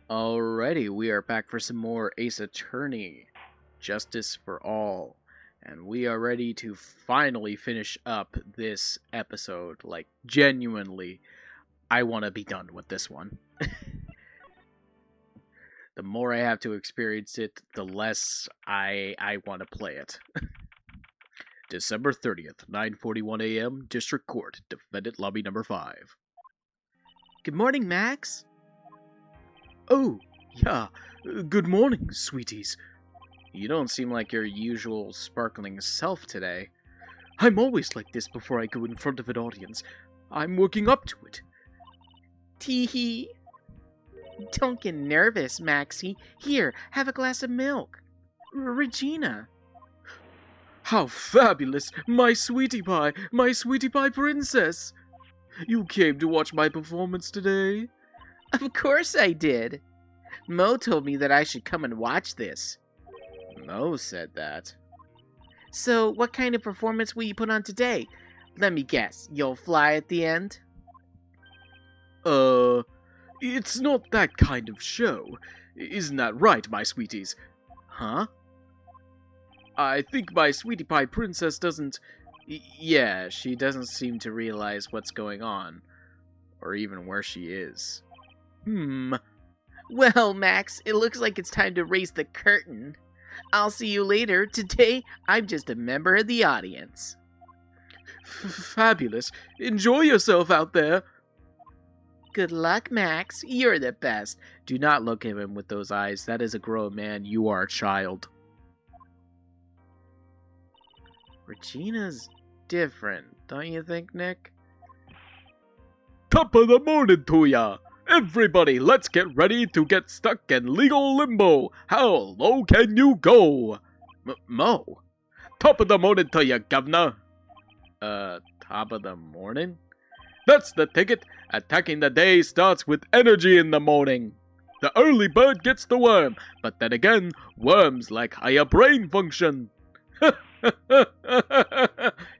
Alrighty, we are back for some more Ace Attorney, Justice for All, and we are ready to finally finish up this episode. Like, genuinely, I want to be done with this one. The more I have to experience it, the less I want to play it. December 30th, 9:41 a.m., District Court, Defendant Lobby Number 5. Good morning, Max. Oh, yeah. Good morning, sweeties. You don't seem like your usual sparkling self today. I'm always like this before I go in front of an audience. I'm working up to it. Tee-hee. Don't get nervous, Maxie. Here, have a glass of milk. Regina. How fabulous! My sweetie pie princess! You came to watch my performance today? Of course I did. Mo told me that I should come and watch this. Mo said that. So, what kind of performance will you put on today? Let me guess, you'll fly at the end? It's not that kind of show. Isn't that right, my sweeties? Huh? I think my sweetie pie princess doesn't... Yeah, she doesn't seem to realize what's going on. Or even where she is. Well, Max, it looks like it's time to raise the curtain. I'll see you later. Today, I'm just a member of the audience. Fabulous. Enjoy yourself out there. Good luck, Max. You're the best. Do not look at him with those eyes. That is a grown man. You are a child. Regina's different, don't you think, Nick? Top of the morning to ya! Everybody, let's get ready to get stuck in legal limbo. How low can you go? Mo? Top of the morning to ya, governor. Top of the morning? That's the ticket. Attacking the day starts with energy in the morning. The early bird gets the worm, but then again, worms like higher brain function.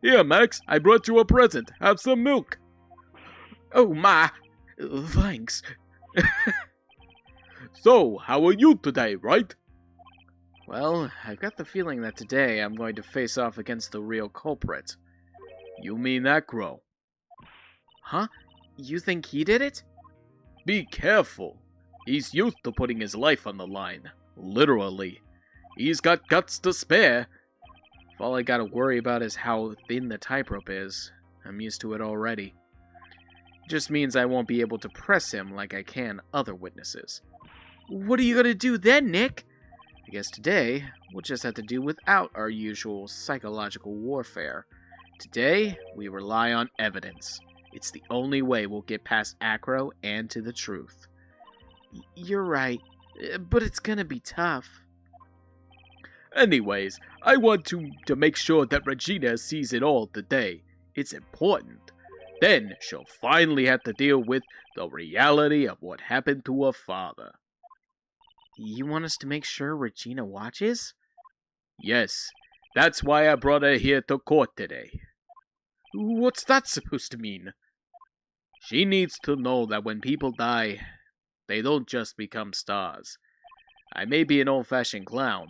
Here, Max, I brought you a present. Have some milk. Oh, my. Thanks. So, how are you today, right? Well, I've got the feeling that today I'm going to face off against the real culprit. You mean Acro? Huh? You think he did it? Be careful. He's used to putting his life on the line. Literally. He's got guts to spare. If all I gotta worry about is how thin the tightrope is, I'm used to it already. Just means I won't be able to press him like I can other witnesses. What are you gonna do then, Nick? I guess today, we'll just have to do without our usual psychological warfare. Today, we rely on evidence. It's the only way we'll get past Acro and to the truth. You're right, but it's gonna be tough. Anyways, I want to make sure that Regina sees it all today. It's important. Then she'll finally have to deal with the reality of what happened to her father. You want us to make sure Regina watches? Yes, that's why I brought her here to court today. What's that supposed to mean? She needs to know that when people die, they don't just become stars. I may be an old-fashioned clown,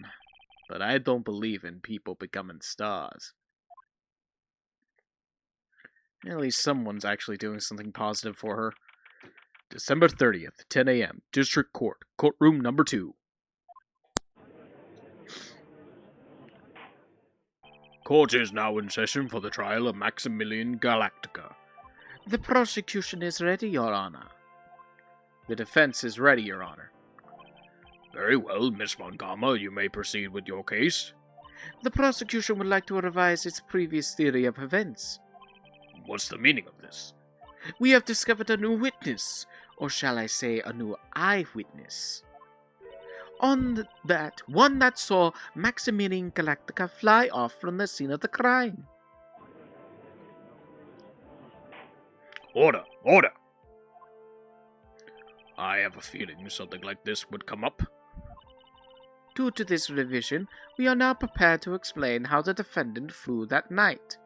but I don't believe in people becoming stars. At least someone's actually doing something positive for her. December 30th, 10 a.m., District Court, Courtroom Number 2. Court is now in session for the trial of Maximilian Galactica. The prosecution is ready, Your Honor. The defense is ready, Your Honor. Very well, Miss Montgomery, you may proceed with your case. The prosecution would like to revise its previous theory of events. What's the meaning of this? We have discovered a new witness, or shall I say a new eyewitness. One that saw Maximilian Galactica fly off from the scene of the crime. Order! Order! I have a feeling something like this would come up. Due to this revision, we are now prepared to explain how the defendant flew that night.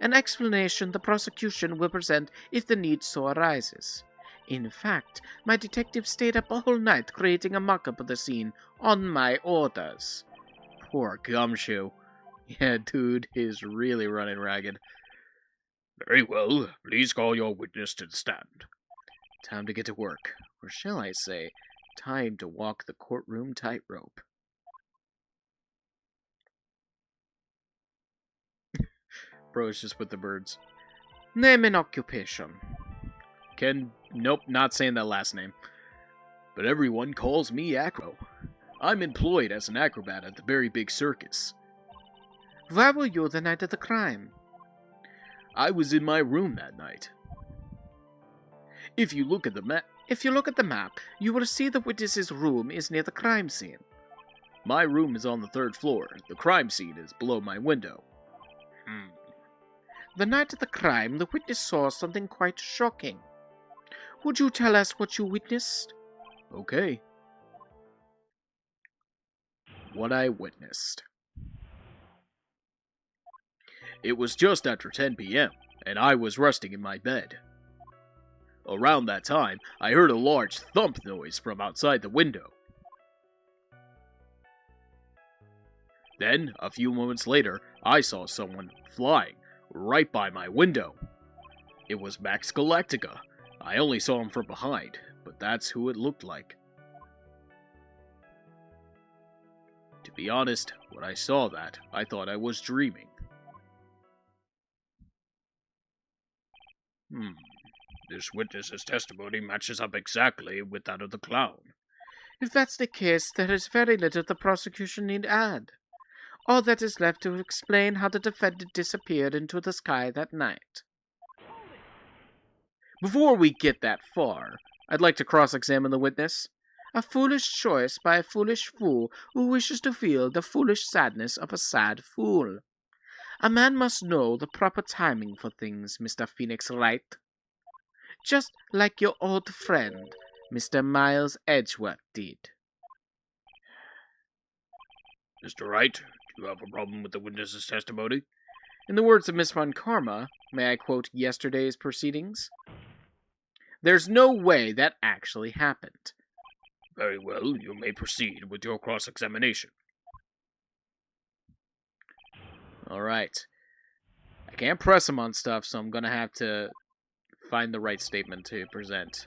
An explanation the prosecution will present if the need so arises. In fact, my detective stayed up all night creating a mock-up of the scene on my orders. Poor Gumshoe. Yeah, dude is really running ragged. Very well. Please call your witness to the stand. Time to get to work. Or shall I say, time to walk the courtroom tightrope. Bro is just with the birds. Name and occupation. Nope, not saying that last name. But everyone calls me Acro. I'm employed as an acrobat at the very big circus. Where were you the night of the crime? I was in my room that night. If you look at the map, you will see the witness's room is near the crime scene. My room is on the 3rd floor. The crime scene is below my window. The night of the crime, the witness saw something quite shocking. Would you tell us what you witnessed? Okay. What I witnessed. It was just after 10 p.m., and I was resting in my bed. Around that time, I heard a large thump noise from outside the window. Then, a few moments later, I saw someone flying right by my window. It was Max Galactica. I only saw him from behind, but that's who it looked like. To be honest, when I saw that, I thought I was dreaming. This witness's testimony matches up exactly with that of the clown. If that's the case, there is very little the prosecution need add. All that is left to explain how the defendant disappeared into the sky that night. Before we get that far, I'd like to cross-examine the witness. A foolish choice by a foolish fool who wishes to feel the foolish sadness of a sad fool. A man must know the proper timing for things, Mr. Phoenix Wright. Just like your old friend, Mr. Miles Edgeworth did. Mr. Wright, do you have a problem with the witness's testimony? In the words of Miss Von Karma, may I quote yesterday's proceedings? There's no way that actually happened. Very well, you may proceed with your cross-examination. Alright. I can't press him on stuff, so I'm gonna have to find the right statement to present.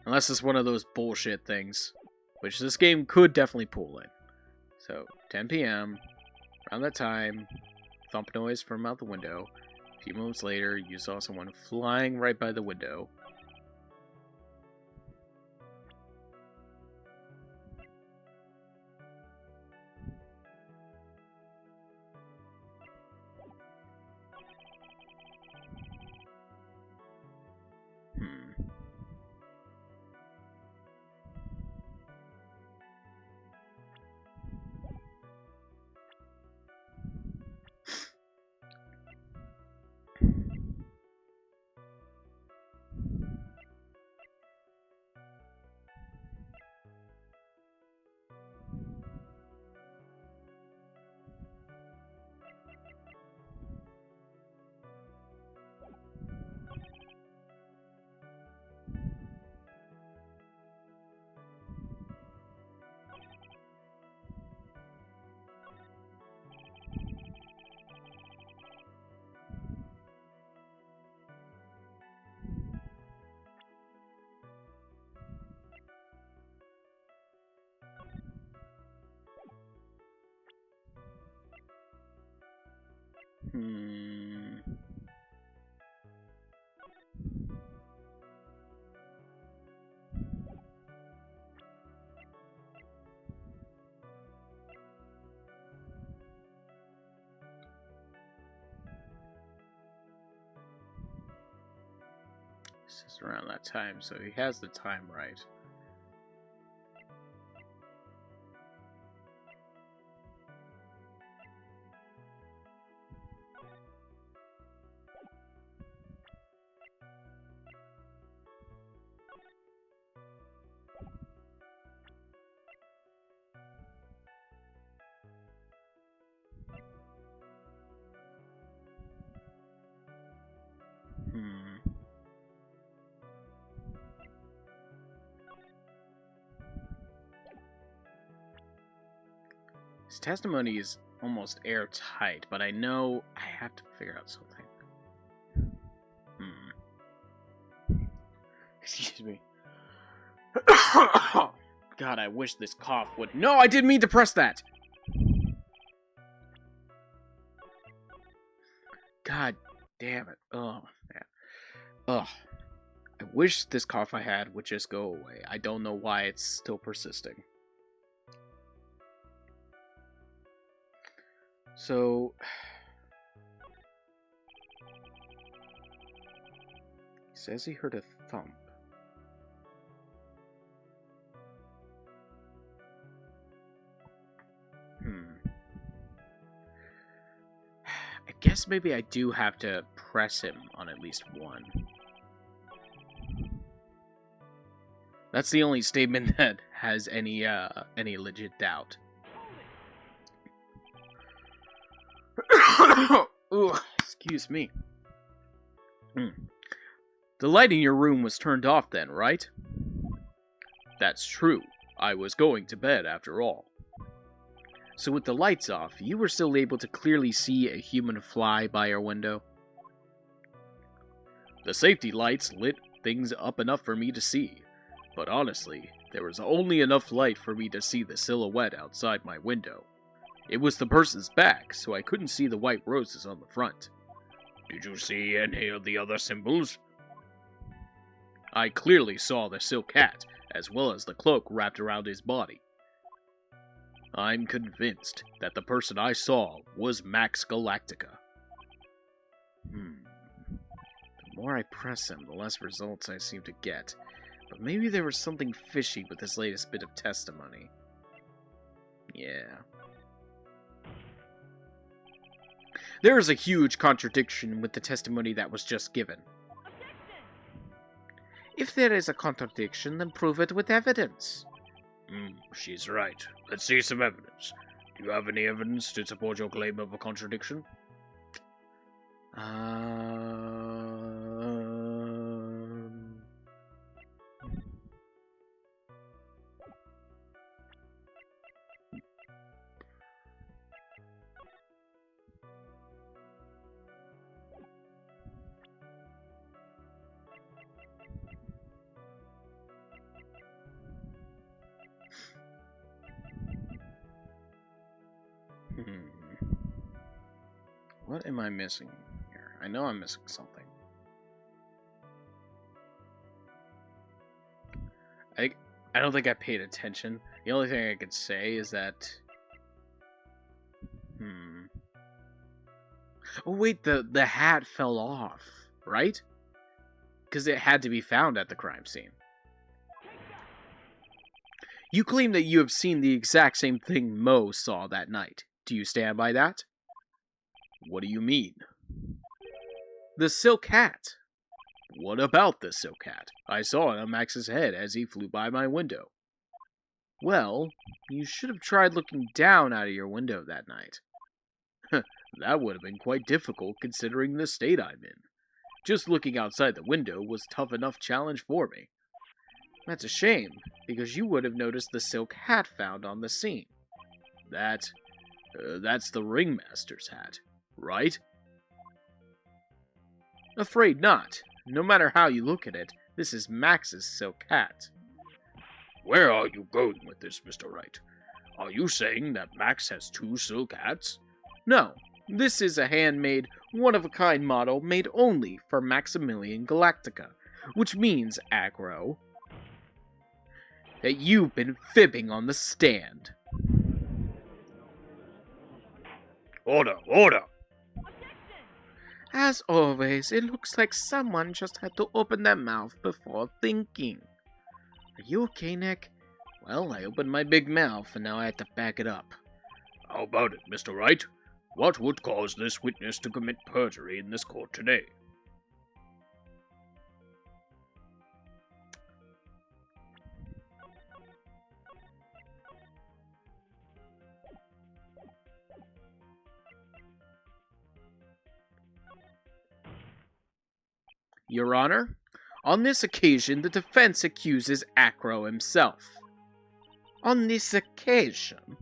Unless it's one of those bullshit things, which this game could definitely pull in. So, 10 p.m., around that time, thump noise from out the window. A few moments later, you saw someone flying right by the window. This is around that time, so he has the time right. His testimony is almost airtight, but I know I have to figure out something. Excuse me. God, I wish this cough would... No, I didn't mean to press that! God damn it. Oh, man. Ugh. I wish this cough I had would just go away. I don't know why it's still persisting. So... He says he heard a thump. I guess maybe I do have to press him on at least one. That's the only statement that has any legit doubt. Ooh, excuse me. The light in your room was turned off then, right? That's true. I was going to bed after all. So with the lights off, you were still able to clearly see a human fly by your window? The safety lights lit things up enough for me to see, but honestly, there was only enough light for me to see the silhouette outside my window. It was the person's back, so I couldn't see the white roses on the front. Did you see any of the other symbols? I clearly saw the silk hat, as well as the cloak wrapped around his body. I'm convinced that the person I saw was Max Galactica. The more I press him, the less results I seem to get. But maybe there was something fishy with this latest bit of testimony. Yeah. There is a huge contradiction with the testimony that was just given. If there is a contradiction, then prove it with evidence. She's right. Let's see some evidence. Do you have any evidence to support your claim of a contradiction? What am I missing here? I know I'm missing something. I don't think I paid attention. The only thing I could say is that... Oh wait, the hat fell off, right? Because it had to be found at the crime scene. You claim that you have seen the exact same thing Mo saw that night. Do you stand by that? What do you mean? The silk hat. What about the silk hat? I saw it on Max's head as he flew by my window. Well, you should have tried looking down out of your window that night. That would have been quite difficult considering the state I'm in. Just looking outside the window was a tough enough challenge for me. That's a shame, because you would have noticed the silk hat found on the scene. That's the ringmaster's hat, right? Afraid not. No matter how you look at it, this is Max's silk hat. Where are you going with this, Mr. Wright? Are you saying that Max has two silk hats? No, this is a handmade, one-of-a-kind model made only for Maximilian Galactica, which means, Aggro, that you've been fibbing on the stand. Order, order! As always, it looks like someone just had to open their mouth before thinking. Are you okay, Nick? Well, I opened my big mouth, and now I have to back it up. How about it, Mr. Wright? What would cause this witness to commit perjury in this court today? Your Honor, on this occasion, the defense accuses Acro himself. On this occasion?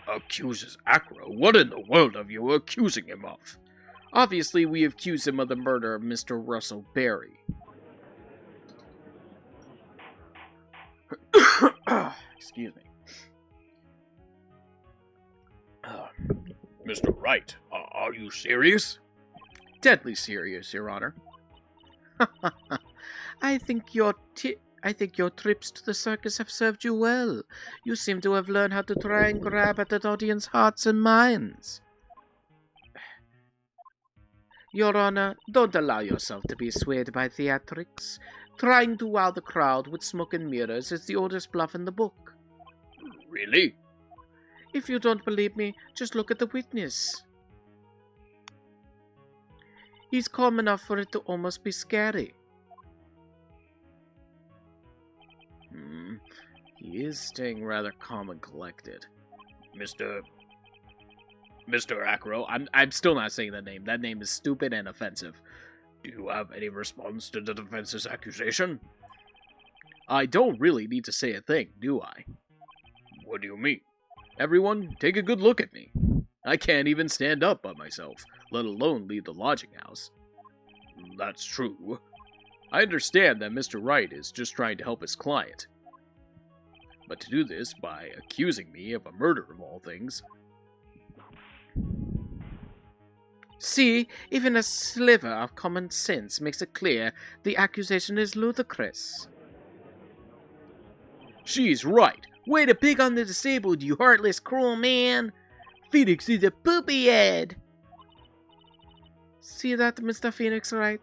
Accuses Acro? What in the world are you accusing him of? Obviously, we accuse him of the murder of Mr. Russell Berry. Excuse me. Mr. Wright, are you serious? Deadly serious, Your Honor. I think your trips to the circus have served you well. You seem to have learned how to try and grab at the audience's hearts and minds. Your Honor, don't allow yourself to be swayed by theatrics. Trying to wow the crowd with smoke and mirrors is the oldest bluff in the book. Really? If you don't believe me, just look at the witness. He's calm enough for it to almost be scary. He is staying rather calm and collected. Mr. Acro, I'm still not saying that name. That name is stupid and offensive. Do you have any response to the defense's accusation? I don't really need to say a thing, do I? What do you mean? Everyone, take a good look at me. I can't even stand up by myself, let alone leave the lodging house. That's true. I understand that Mr. Wright is just trying to help his client. But to do this by accusing me of a murder of all things... See, even a sliver of common sense makes it clear the accusation is ludicrous. She's right. Way to pick on the disabled, you heartless, cruel man. Phoenix is a poopy head. See that, Mr. Phoenix Wright?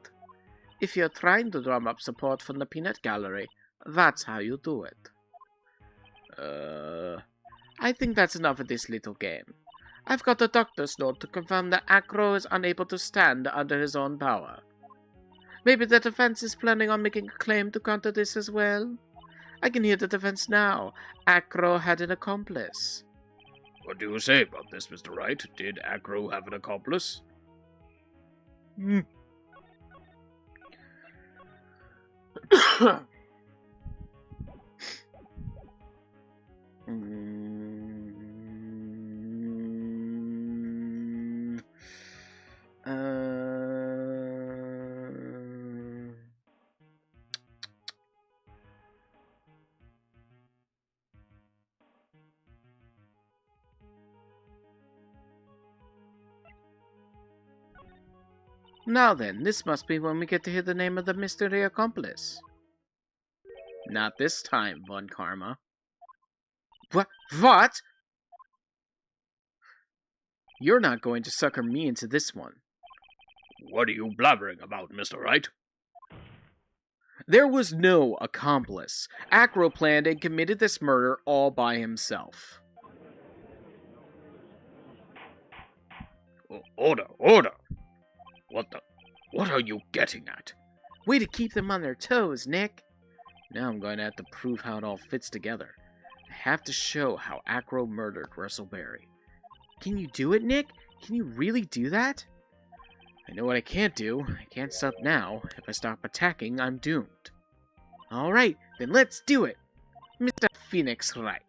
If you're trying to drum up support from the peanut gallery, that's how you do it. I think that's enough of this little game. I've got a doctor's note to confirm that Acro is unable to stand under his own power. Maybe the defense is planning on making a claim to counter this as well? I can hear the defense now. Acro had an accomplice. What do you say about this, Mr. Wright? Did Acro have an accomplice? Now then, this must be when we get to hear the name of the mystery accomplice. Not this time, Von Karma. What? You're not going to sucker me into this one. What are you blabbering about, Mr. Wright? There was no accomplice. Acro planned and committed this murder all by himself. Order! What are you getting at? Way to keep them on their toes, Nick. Now I'm going to have to prove how it all fits together. I have to show how Acro murdered Russell Berry. Can you do it, Nick? Can you really do that? I know what I can't do. I can't stop now. If I stop attacking, I'm doomed. Alright, then let's do it. Mr. Phoenix Wright.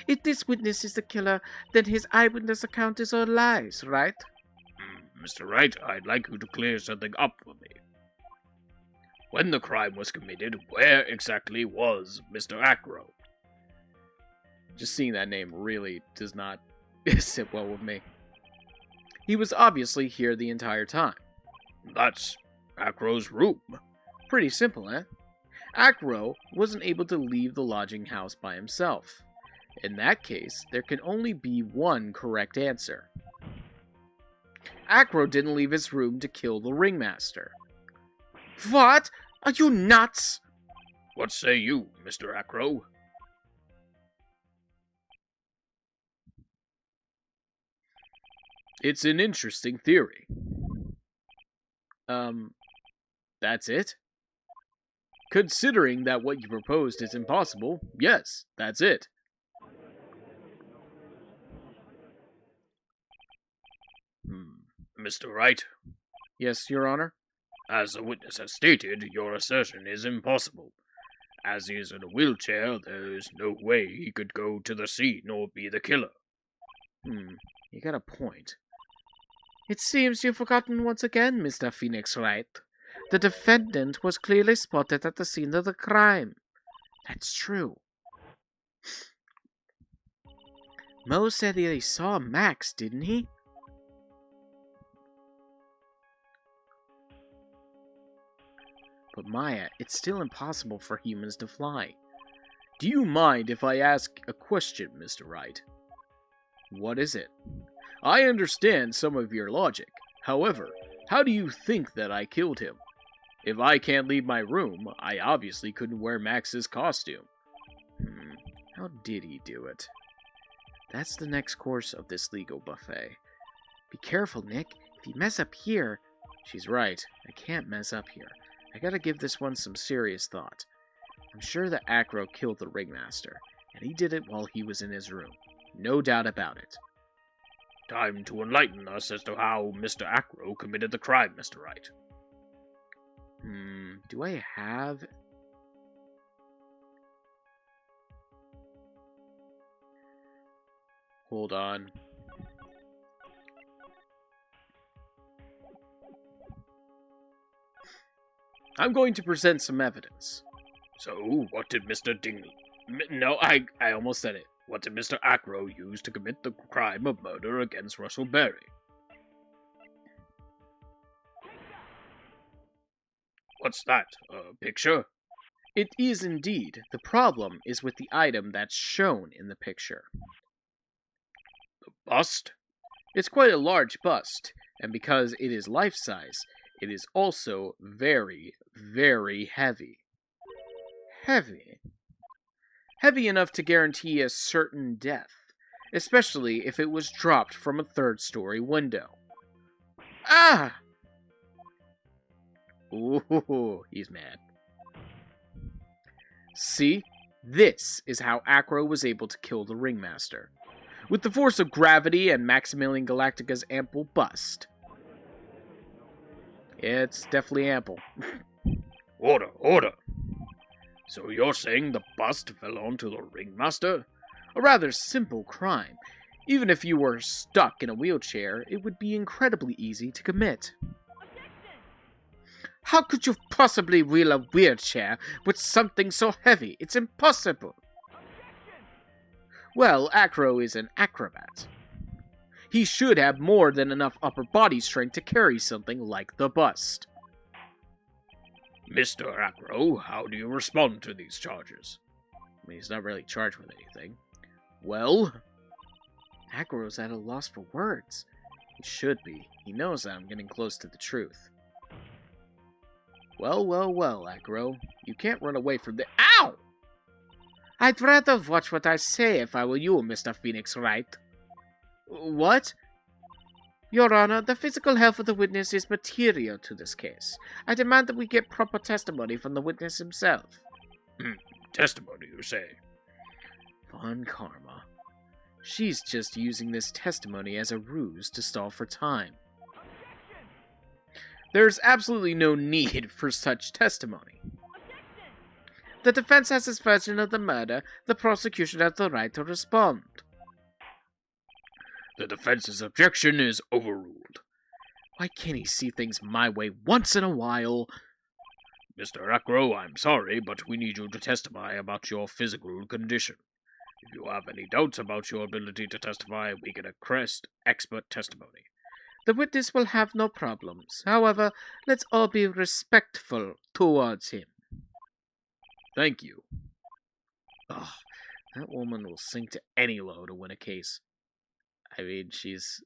If this witness is the killer, then his eyewitness account is all lies, right? Mr. Wright, I'd like you to clear something up for me. When the crime was committed, where exactly was Mr. Acro? Just seeing that name really does not sit well with me. He was obviously here the entire time. That's Acro's room. Pretty simple, eh? Acro wasn't able to leave the lodging house by himself. In that case, there can only be one correct answer. Acro didn't leave his room to kill the ringmaster. What? Are you nuts? What say you, Mr. Acro? It's an interesting theory. That's it? Considering that what you proposed is impossible, yes, that's it. Mr. Wright? Yes, Your Honor? As the witness has stated, your assertion is impossible. As he is in a wheelchair, there is no way he could go to the scene or be the killer. You got a point. It seems you've forgotten once again, Mr. Phoenix Wright. The defendant was clearly spotted at the scene of the crime. That's true. Mo said that he saw Max, didn't he? But Maya, it's still impossible for humans to fly. Do you mind if I ask a question, Mr. Wright? What is it? I understand some of your logic. However, how do you think that I killed him? If I can't leave my room, I obviously couldn't wear Max's costume. How did he do it? That's the next course of this legal buffet. Be careful, Nick. If you mess up here... She's right. I can't mess up here. I gotta give this one some serious thought. I'm sure that Acro killed the ringmaster, and he did it while he was in his room. No doubt about it. Time to enlighten us as to how Mr. Acro committed the crime, Mr. Wright. Do I have... Hold on. I'm going to present some evidence. So, what did Mr. Dingley... No, I almost said it. What did Mr. Acro use to commit the crime of murder against Russell Berry? What's that? A picture? It is indeed. The problem is with the item that's shown in the picture. The bust? It's quite a large bust, and because it is life-size, it is also very, very heavy. Heavy? Heavy enough to guarantee a certain death, especially if it was dropped from a third-story window. Ah! Ooh, he's mad. See? This is how Acro was able to kill the ringmaster. With the force of gravity and Maximilian Galactica's ample bust. It's definitely ample. Order! So you're saying the bust fell onto the ringmaster? A rather simple crime. Even if you were stuck in a wheelchair, it would be incredibly easy to commit. How could you possibly wheel a wheelchair with something so heavy? It's impossible. Well, Acro is an acrobat. He should have more than enough upper body strength to carry something like the bust. Mr. Acro, how do you respond to these charges? I mean, he's not really charged with anything. Well? Acro's at a loss for words. He should be. He knows that I'm getting close to the truth. Well, Acro. You can't run away from the— Ow! I'd rather watch what I say if I were you, Mr. Phoenix Wright. What? Your Honor, the physical health of the witness is material to this case. I demand that we get proper testimony from the witness himself. Testimony, you say? Von Karma. She's just using this testimony as a ruse to stall for time. There's absolutely no need for such testimony. The defense has its version of the murder. The prosecution has the right to respond. The defense's objection is overruled. Why can't he see things my way once in a while? Mr. Acro, I'm sorry, but we need you to testify about your physical condition. If you have any doubts about your ability to testify, we can request expert testimony. The witness will have no problems. However, let's all be respectful towards him. Thank you. Ugh, that woman will sink to any low to win a case. I mean, she's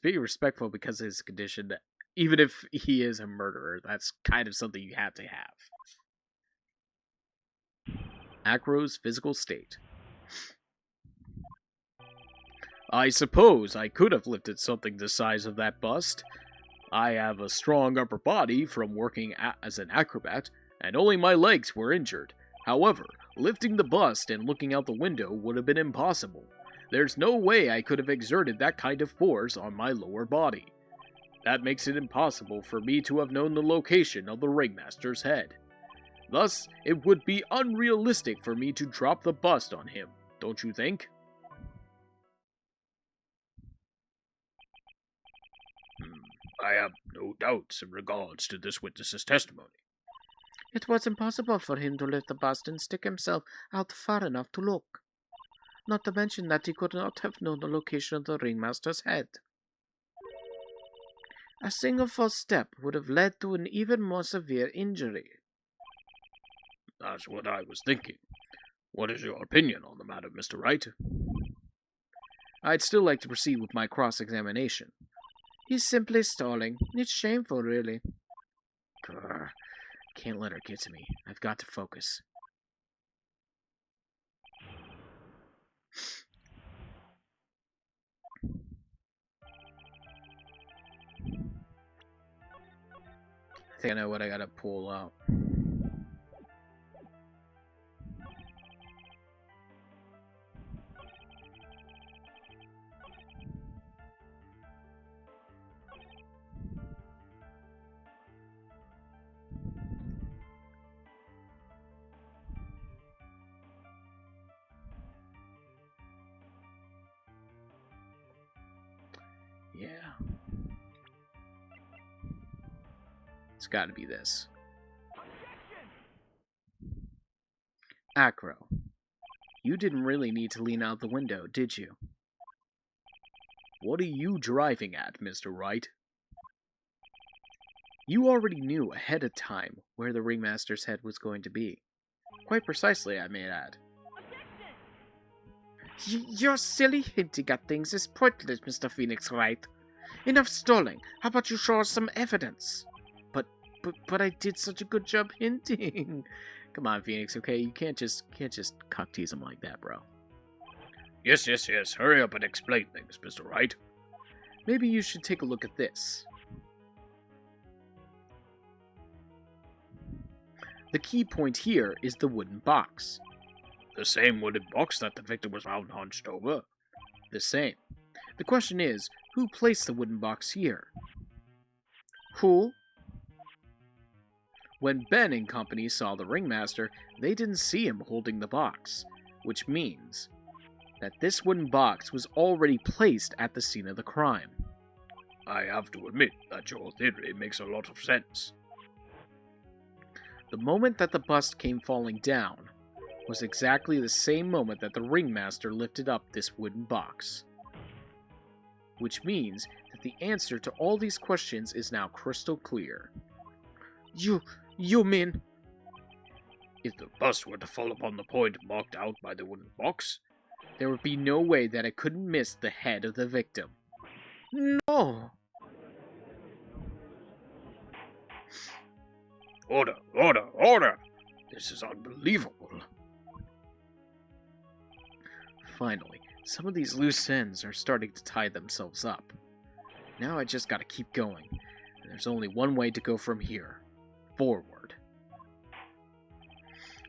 being respectful because of his condition. Even if he is a murderer, that's kind of something you have to have. Acro's physical state. I suppose I could have lifted something the size of that bust. I have a strong upper body from working as an acrobat, and only my legs were injured. However, lifting the bust and looking out the window would have been impossible. There's no way I could have exerted that kind of force on my lower body. That makes it impossible for me to have known the location of the ringmaster's head. Thus, it would be unrealistic for me to drop the bust on him, don't you think? I have no doubts in regards to this witness's testimony. It was impossible for him to lift the bust and stick himself out far enough to look. Not to mention that he could not have known the location of the ringmaster's head. A single false step would have led to an even more severe injury. That's what I was thinking. What is your opinion on the matter, Mr. Wright? I'd still like to proceed with my cross-examination. He's simply stalling. It's shameful, really. Grr. Can't let her get to me. I've got to focus. I think I know what I gotta pull out. Yeah. It's gotta be this. Acro, you didn't really need to lean out the window, did you? What are you driving at, Mr. Wright? You already knew ahead of time where the ringmaster's head was going to be. Quite precisely, I may add. Your silly hinting at things is pointless, Mr. Phoenix Wright. Enough stalling. How about you show us some evidence? But I did such a good job hinting. Come on, Phoenix, okay? You can't just cuck tease him like that, bro. Yes. Hurry up and explain things, Mr. Wright. Maybe you should take a look at this. The key point here is the wooden box. The same wooden box that the victim was found hunched over? The same. The question is, who placed the wooden box here? Who? When Ben and company saw the ringmaster, they didn't see him holding the box, which means that this wooden box was already placed at the scene of the crime. I have to admit that your theory makes a lot of sense. The moment that the bust came falling down was exactly the same moment that the ringmaster lifted up this wooden box. Which means that the answer to all these questions is now crystal clear. You mean... If the bust were to fall upon the point marked out by the wooden box, there would be no way that it couldn't miss the head of the victim. No! Order! This is unbelievable. Finally, some of these loose ends are starting to tie themselves up. Now I just gotta keep going, and there's only one way to go from here. Forward.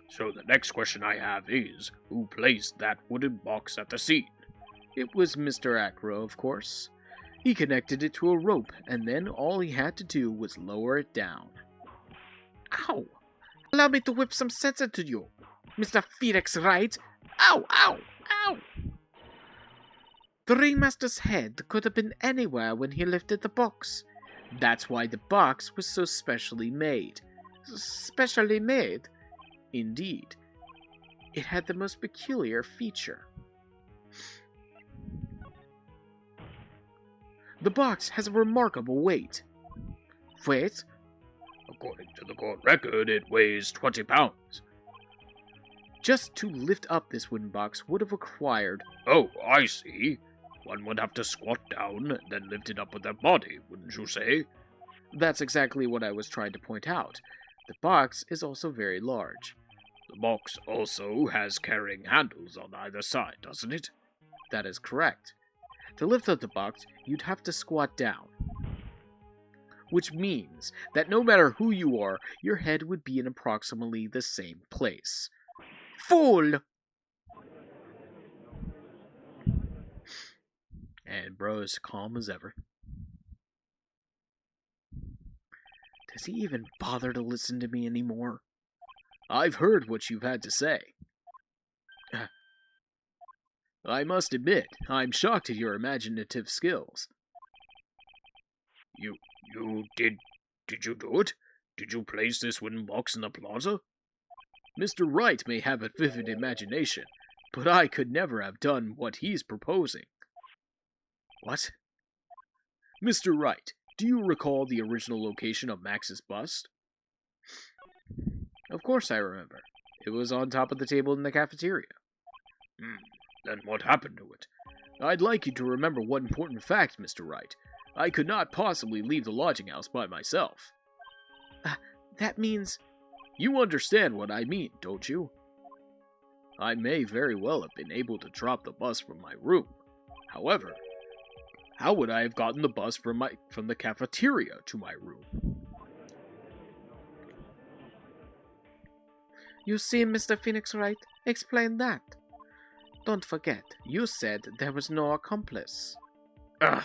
So the next question I have is, who placed that wooden box at the scene? It was Mr. Acro, of course. He connected it to a rope, and then all he had to do was lower it down. Ow! Allow me to whip some sense into you, Mr. Phoenix Wright. Ow! The ringmaster's head could have been anywhere when he lifted the box. That's why the box was so specially made. Specially made? Indeed. It had the most peculiar feature. The box has a remarkable weight. Weight? According to the court record, it weighs 20 pounds. Just to lift up this wooden box would have required... Oh, I see. One would have to squat down, then lift it up with their body, wouldn't you say? That's exactly what I was trying to point out. The box is also very large. The box also has carrying handles on either side, doesn't it? That is correct. To lift up the box, you'd have to squat down. Which means that no matter who you are, your head would be in approximately the same place. Fool! And bro is calm as ever. Does he even bother to listen to me anymore? I've heard what you've had to say. I must admit, I'm shocked at your imaginative skills. Did you do it? Did you place this wooden box in the plaza? Mr. Wright may have a vivid imagination, but I could never have done what he's proposing. What? Mr. Wright, do you recall the original location of Max's bust? Of course I remember. It was on top of the table in the cafeteria. Then what happened to it? I'd like you to remember one important fact, Mr. Wright. I could not possibly leave the lodging house by myself. That means... You understand what I mean, don't you? I may very well have been able to drop the bus from my room. However, how would I have gotten the bus from the cafeteria to my room? You see, Mr. Phoenix Wright, explain that. Don't forget, you said there was no accomplice. Ugh.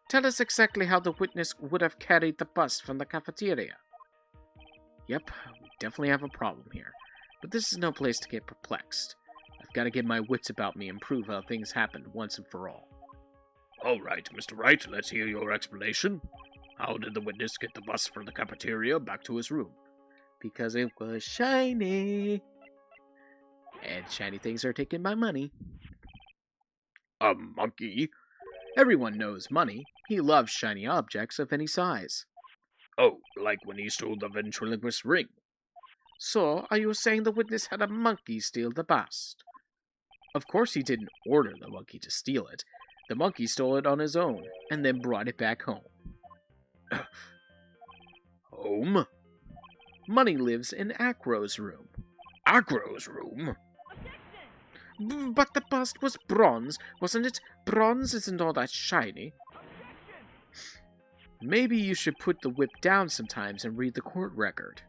Tell us exactly how the witness would have carried the bus from the cafeteria. Yep, we definitely have a problem here. But this is no place to get perplexed. I've got to get my wits about me and prove how things happened once and for all. All right, Mr. Wright, let's hear your explanation. How did the witness get the bus from the cafeteria back to his room? Because it was shiny. And shiny things are taking my money. A monkey? Everyone knows money. He loves shiny objects of any size. Oh, like when he stole the ventriloquist ring. So, are you saying the witness had a monkey steal the bust? Of course he didn't order the monkey to steal it. The monkey stole it on his own, and then brought it back home. Home? Money lives in Acro's room. Acro's room? But the bust was bronze, wasn't it? Bronze isn't all that shiny. Maybe you should put the whip down sometimes and read the court record.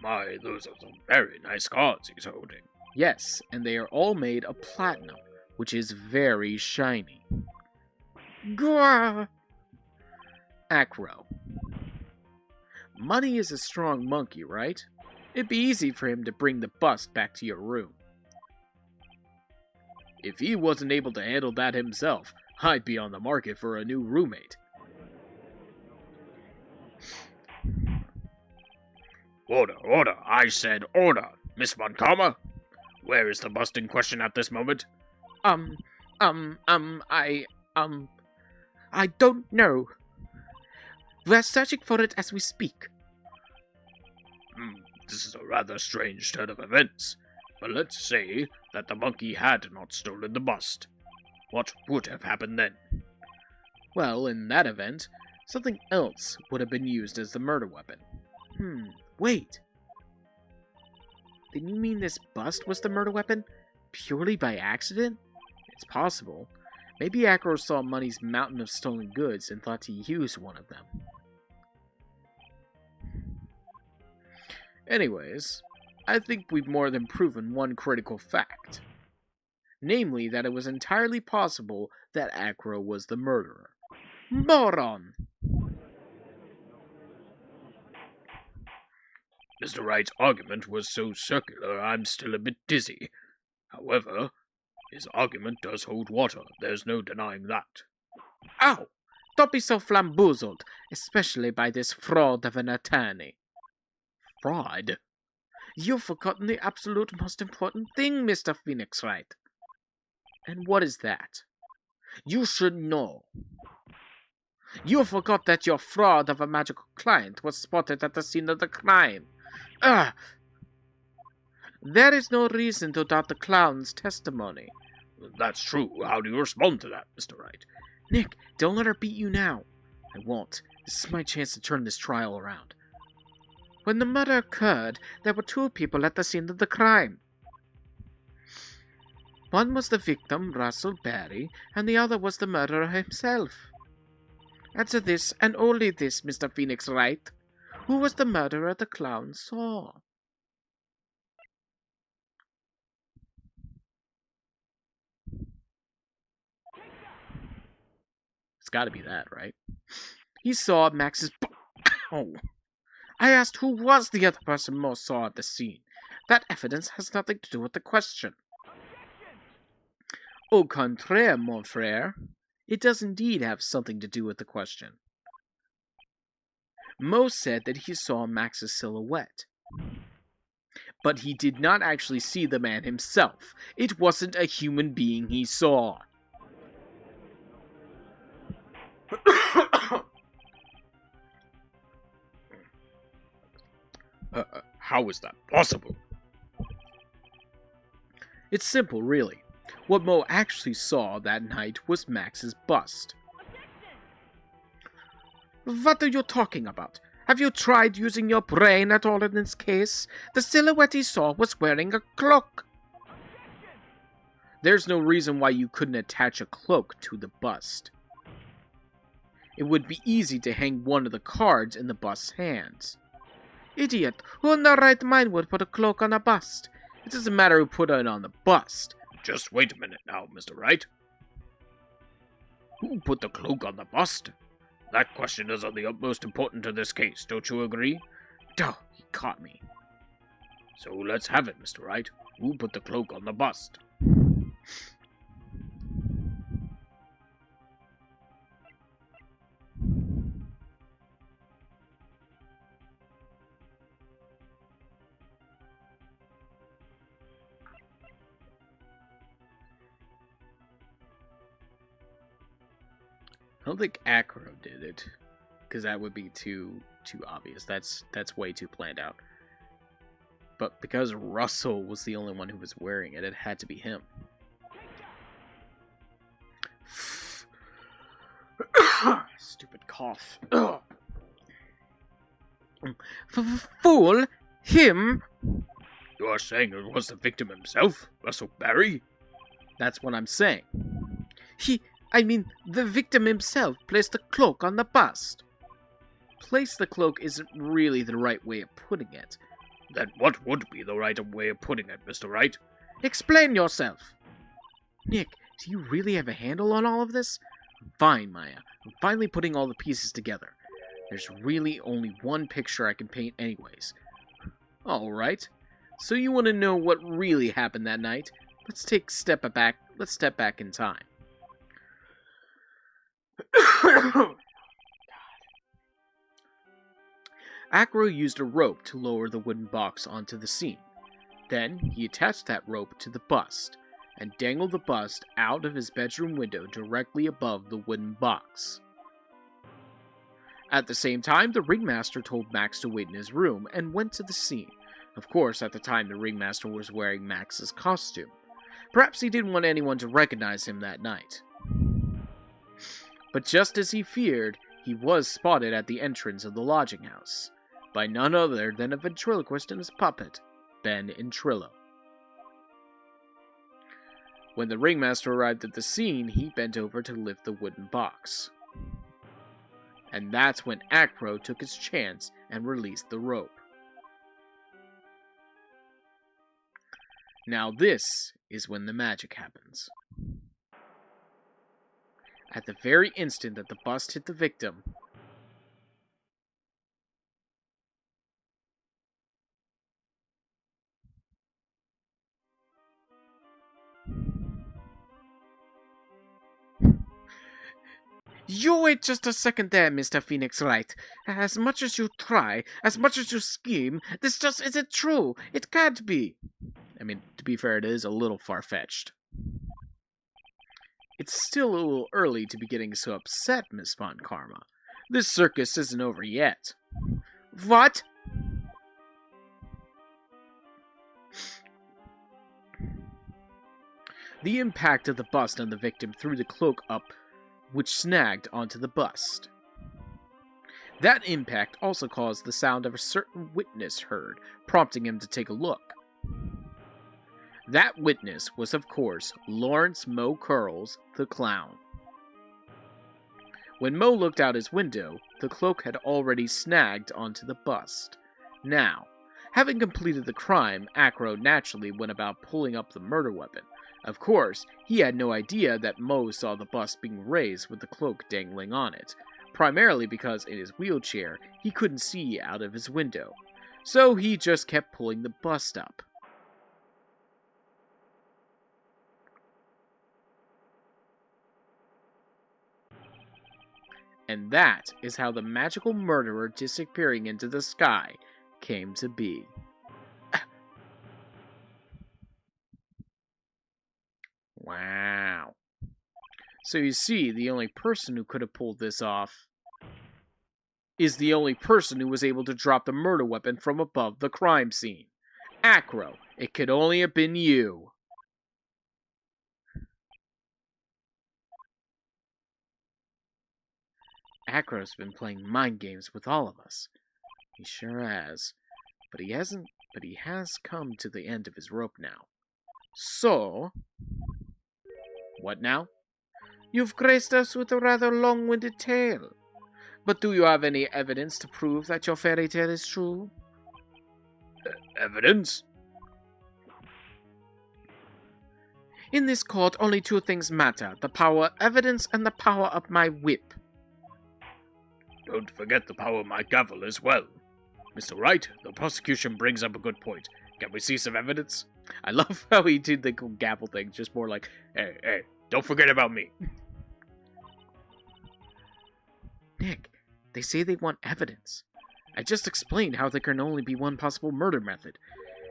My, those are some very nice cards he's holding. Yes, and they are all made of platinum, which is very shiny. Gah! Acro. Money is a strong monkey, right? It'd be easy for him to bring the bust back to your room. If he wasn't able to handle that himself, I'd be on the market for a new roommate. Order, order, I said order. Miss Montcalm, where is the bust in question at this moment? I don't know. We're searching for it as we speak. This is a rather strange turn of events. But let's say that the monkey had not stolen the bust. What would have happened then? Well, in that event, something else would have been used as the murder weapon. Wait. Then you mean this bust was the murder weapon? Purely by accident? It's possible. Maybe Acro saw Money's mountain of stolen goods and thought to use one of them. Anyways, I think we've more than proven one critical fact. Namely, that it was entirely possible that Acro was the murderer. Moron! Mr. Wright's argument was so circular I'm still a bit dizzy. However, his argument does hold water. There's no denying that. Ow! Don't be so flamboozled, especially by this fraud of an attorney. Fraud? You've forgotten the absolute most important thing, Mr. Phoenix Wright. And what is that? You should know. You forgot that your fraud of a magical client was spotted at the scene of the crime. There is no reason to doubt the clown's testimony. That's true. How do you respond to that, Mr. Wright? Nick, don't let her beat you now. I won't. This is my chance to turn this trial around. When the murder occurred, there were two people at the scene of the crime. One was the victim, Russell Barry, and the other was the murderer himself. Answer this, and only this, Mr. Phoenix Wright. Who was the murderer the clown saw? It's gotta be that, right? He saw Max's... Oh. I asked who was the other person most saw at the scene. That evidence has nothing to do with the question. Au contraire, mon frère. It does indeed have something to do with the question. Mo said that he saw Max's silhouette. But he did not actually see the man himself. It wasn't a human being he saw. How is that possible? It's simple, really. What Mo actually saw that night was Max's bust. What are you talking about? Have you tried using your brain at all in this case? The silhouette he saw was wearing a cloak. There's no reason why you couldn't attach a cloak to the bust. It would be easy to hang one of the cards in the bust's hands. Idiot, who in their right mind would put a cloak on a bust? It doesn't matter who put it on the bust. Just wait a minute now, Mr. Wright. Who put the cloak on the bust? That question is of the utmost importance to this case, don't you agree? Duh, he caught me. So let's have it, Mr. Wright. Who put the cloak on the bust? I don't think Acro did it, because that would be too obvious. That's way too planned out. But because Russell was the only one who was wearing it, it had to be him. Stupid cough. Fool! Him! You are saying it was the victim himself, Russell Barry? That's what I'm saying. The victim himself placed the cloak on the bust. Place the cloak isn't really the right way of putting it. Then what would be the right way of putting it, Mr. Wright? Explain yourself. Nick, do you really have a handle on all of this? Fine, Maya. I'm finally putting all the pieces together. There's really only one picture I can paint anyways. Alright. So you want to know what really happened that night? Let's step back in time. Acro used a rope to lower the wooden box onto the scene. Then he attached that rope to the bust and dangled the bust out of his bedroom window directly above the wooden box. At the same time, the ringmaster told Max to wait in his room and went to the scene. Of course, at the time, the ringmaster was wearing Max's costume. Perhaps he didn't want anyone to recognize him that night. But just as he feared, he was spotted at the entrance of the lodging house by none other than a ventriloquist and his puppet, Ben and Trillo. When the ringmaster arrived at the scene, he bent over to lift the wooden box. And that's when Acro took his chance and released the rope. Now this is when the magic happens. At the very instant that the bust hit the victim, You wait just a second there, Mr. Phoenix Wright. As much as you try, as much as you scheme, this just isn't true. It can't be. I mean, to be fair, it is a little far-fetched. It's still a little early to be getting so upset, Miss Von Karma. This circus isn't over yet. What? The impact of the bust on the victim threw the cloak up, which snagged onto the bust. That impact also caused the sound of a certain witness heard, prompting him to take a look. That witness was, of course, Lawrence Mo Curls, the clown. When Mo looked out his window, the cloak had already snagged onto the bust. Now, having completed the crime, Acro naturally went about pulling up the murder weapon. Of course, he had no idea that Mo saw the bust being raised with the cloak dangling on it, primarily because in his wheelchair he couldn't see out of his window. So he just kept pulling the bust up. And that is how the magical murderer disappearing into the sky came to be. Wow. So you see, the only person who could have pulled this off is the only person who was able to drop the murder weapon from above the crime scene. Acro, it could only have been you. Acro's been playing mind games with all of us. He sure has. But he has come to the end of his rope now. So, what now? You've graced us with a rather long-winded tale. But do you have any evidence to prove that your fairy tale is true? Evidence? In this court, only two things matter: the power of evidence and the power of my whip. Don't forget the power of my gavel as well. Mr. Wright, the prosecution brings up a good point. Can we see some evidence? I love how he did the gavel thing, just more like, Hey, don't forget about me. Nick, they say they want evidence. I just explained how there can only be one possible murder method,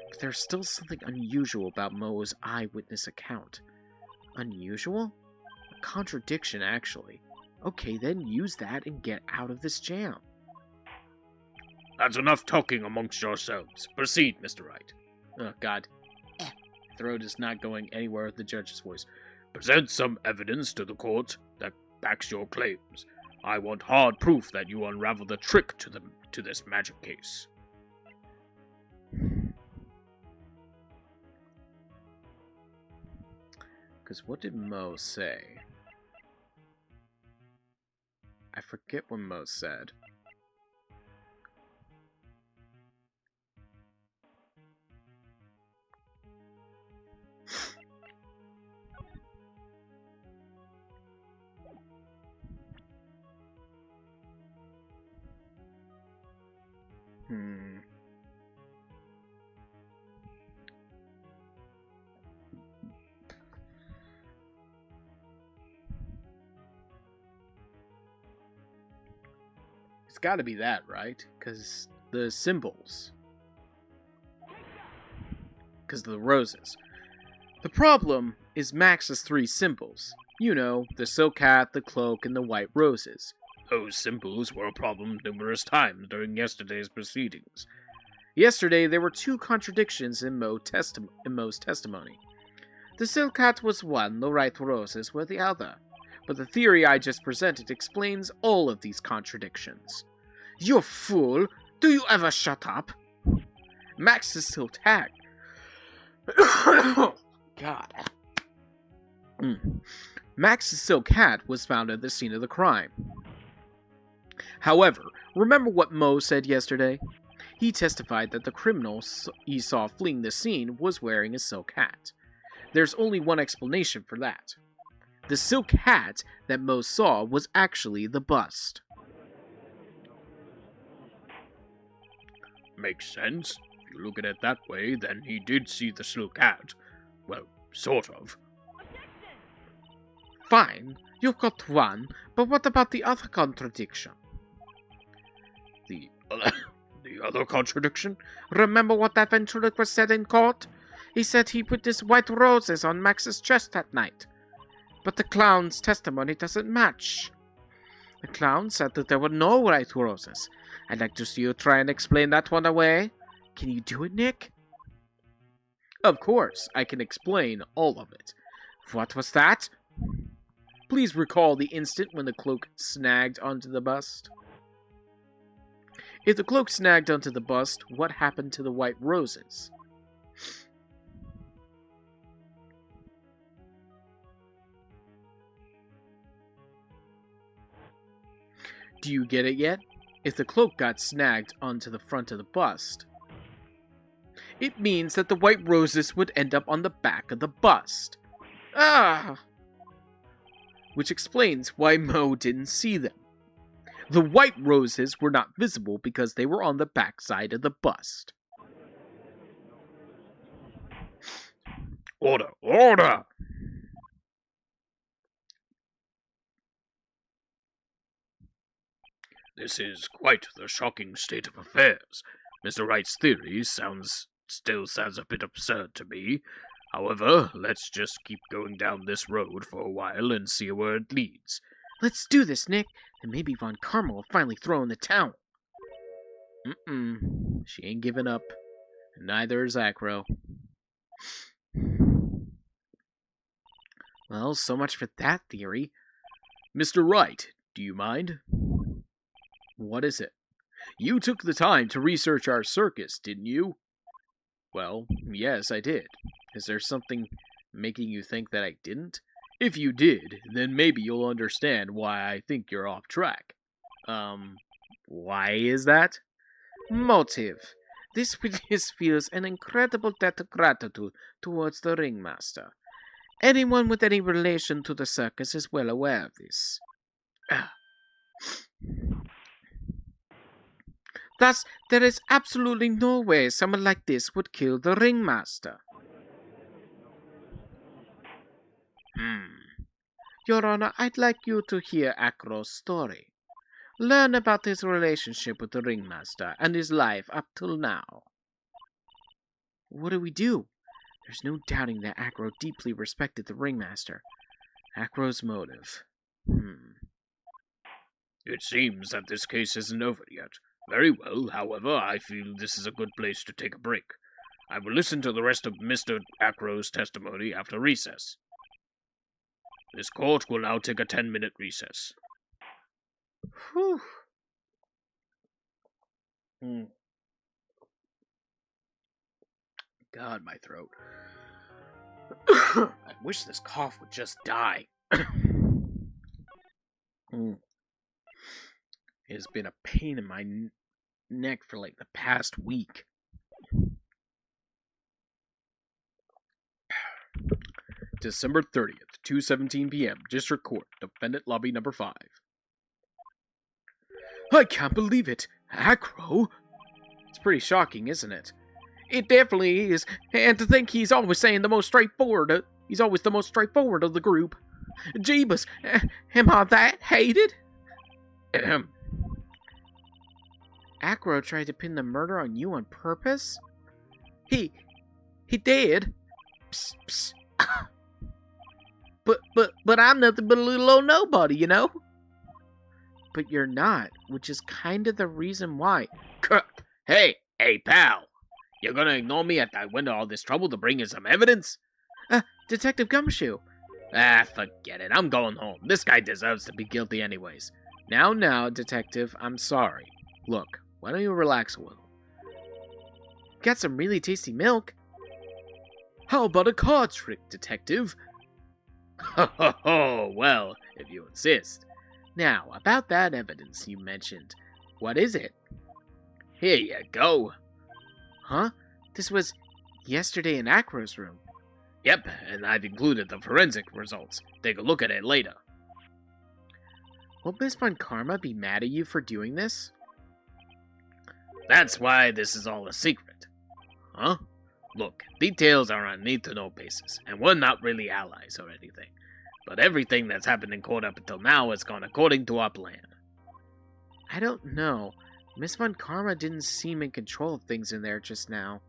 but there's still something unusual about Mo's eyewitness account. Unusual? A contradiction, actually. Okay, then use that and get out of this jam. That's enough talking amongst yourselves. Proceed, Mr. Wright. oh god. Throat is not going anywhere with the judge's voice. Present some evidence to the court that backs your claims. I want hard proof that you unravel the trick to this magic case. Because what did Mo say? I forget what Mo said. It's got to be that, right? Because the symbols. Because the roses. The problem is Max's three symbols. You know, the silk hat, the cloak, and the white roses. Those symbols were a problem numerous times during yesterday's proceedings. Yesterday, there were two contradictions in Mo's testimony. The silk hat was one, the white roses were the other. But the theory I just presented explains all of these contradictions. You fool! Do you ever shut up? Max's silk hat. God. Max's silk hat was found at the scene of the crime. However, remember what Mo said yesterday? He testified that the criminal he saw fleeing the scene was wearing a silk hat. There's only one explanation for that. The silk hat that Mo saw was actually the bust. Makes sense. If you look at it that way, then he did see the silk hat. Well, sort of. Fine, you've got one, but what about the other contradiction? The other contradiction? Remember what that ventriloquist said in court? He said he put his white roses on Max's chest that night. But the clown's testimony doesn't match. The clown said that there were no white roses. I'd like to see you try and explain that one away. Can you do it, Nick? Of course, I can explain all of it. What was that? Please recall the instant when the cloak snagged onto the bust. If the cloak snagged onto the bust, what happened to the white roses? Do you get it yet? If the cloak got snagged onto the front of the bust, it means that the white roses would end up on the back of the bust. Which explains why Mo didn't see them. The white roses were not visible because they were on the back side of the bust. Order! Order! This is quite the shocking state of affairs. Mr. Wright's theory still sounds a bit absurd to me. However, let's just keep going down this road for a while and see where it leads. Let's do this, Nick, and maybe Von Karma will finally throw in the towel. She ain't giving up. And neither is Acro. Well, so much for that theory. Mr. Wright, do you mind? What is it? You took the time to research our circus, didn't you? Well, yes, I did. Is there something making you think that I didn't? If you did, then maybe you'll understand why I think you're off track. Why is that? Motive. This witness feels an incredible debt of gratitude towards the ringmaster. Anyone with any relation to the circus is well aware of this. Thus, there is absolutely no way someone like this would kill the ringmaster. Your Honor, I'd like you to hear Acro's story. Learn about his relationship with the ringmaster and his life up till now. What do we do? There's no doubting that Acro deeply respected the ringmaster. Acro's motive. It seems that this case isn't over yet. Very well, however, I feel this is a good place to take a break. I will listen to the rest of Mr. Acro's testimony after recess. This court will now take a 10-minute recess. Whew. God, my throat. I wish this cough would just die. It's been a pain in my neck for like the past week. December 30th, 2:17 p.m. District Court, Defendant Lobby Number 5. I can't believe it. Acro? It's pretty shocking, isn't it? It definitely is. And to think he's always saying the most straightforward. He's always the most straightforward of the group. Jeebus, am I that hated? Acro tried to pin the murder on you on purpose? He did. Psst, psst. But I'm nothing but a little old nobody, you know? But you're not, which is kind of the reason why. Hey, pal. You're gonna ignore me after I went to all this trouble to bring in some evidence? Detective Gumshoe. Forget it. I'm going home. This guy deserves to be guilty anyways. Now, Detective, I'm sorry. Look, why don't you relax a little? Got some really tasty milk. How about a card trick, Detective? Ho, well, if you insist. Now, about that evidence you mentioned. What is it? Here you go. Huh? This was yesterday in Acro's room. Yep, and I've included the forensic results. Take a look at it later. Will Miss Von Karma be mad at you for doing this? That's why this is all a secret. Huh? Look, details are on a need-to-know basis, and we're not really allies or anything. But everything that's happened in court up until now has gone according to our plan. I don't know. Miss Von Karma didn't seem in control of things in there just now.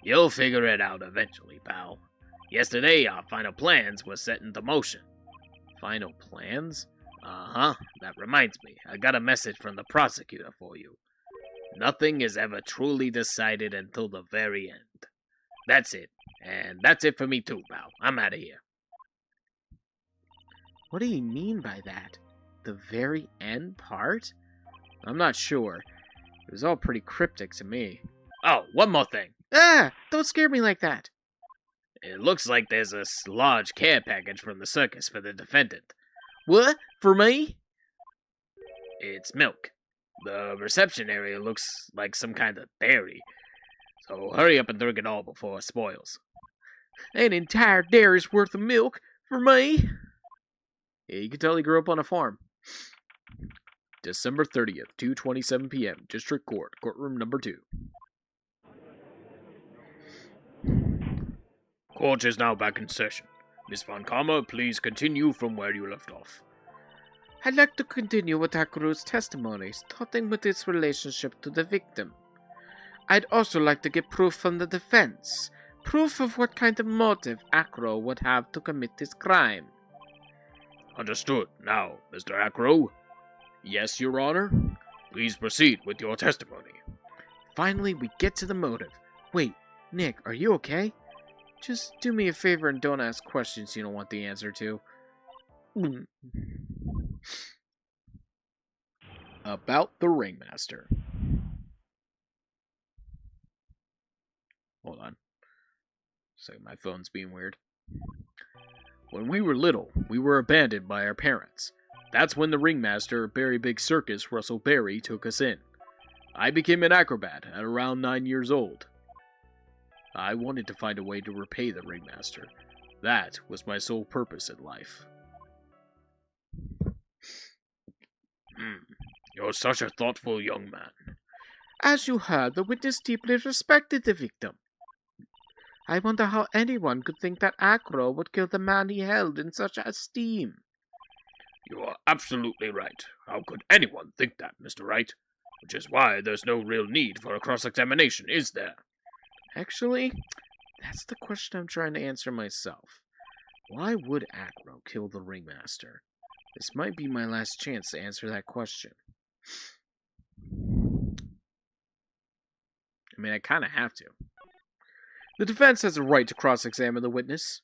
You'll figure it out eventually, pal. Yesterday, our final plans were set into motion. Final plans? Uh-huh. That reminds me, I got a message from the prosecutor for you. Nothing is ever truly decided until the very end. That's it. And that's it for me too, pal. I'm out of here. What do you mean by that? The very end part? I'm not sure. It was all pretty cryptic to me. Oh, one more thing. Don't scare me like that. It looks like there's a large care package from the circus for the defendant. What? For me? It's milk. The reception area looks like some kind of dairy. So hurry up and drink it all before it spoils. An entire dairy's worth of milk? For me? Yeah, you can tell he grew up on a farm. December 30th, 2:27 p.m. District Court, Courtroom Number 2. Court is now back in session. Miss Von Karma, please continue from where you left off. I'd like to continue with Akro's testimony, starting with its relationship to the victim. I'd also like to get proof from the defense. Proof of what kind of motive Akro would have to commit this crime. Understood. Now, Mr. Acro, Yes, Your Honor? please proceed with your testimony. Finally, we get to the motive. Wait, Nick, are you okay? Just do me a favor and don't ask questions you don't want the answer to. About the Ringmaster. Hold on. So my phone's being weird. When we were little, we were abandoned by our parents. That's when the ringmaster of Berry Big Circus, Russell Berry, took us in. I became an acrobat at around 9 years old. I wanted to find a way to repay the ringmaster. That was my sole purpose in life. You're such a thoughtful young man. As you heard, the witness deeply respected the victim. I wonder how anyone could think that Acro would kill the man he held in such esteem. You are absolutely right. How could anyone think that, Mr. Wright? Which is why there's no real need for a cross-examination, is there? Actually, that's the question I'm trying to answer myself. Why would Acro kill the ringmaster? This might be my last chance to answer that question. I mean, I kind of have to. The defense has a right to cross-examine the witness.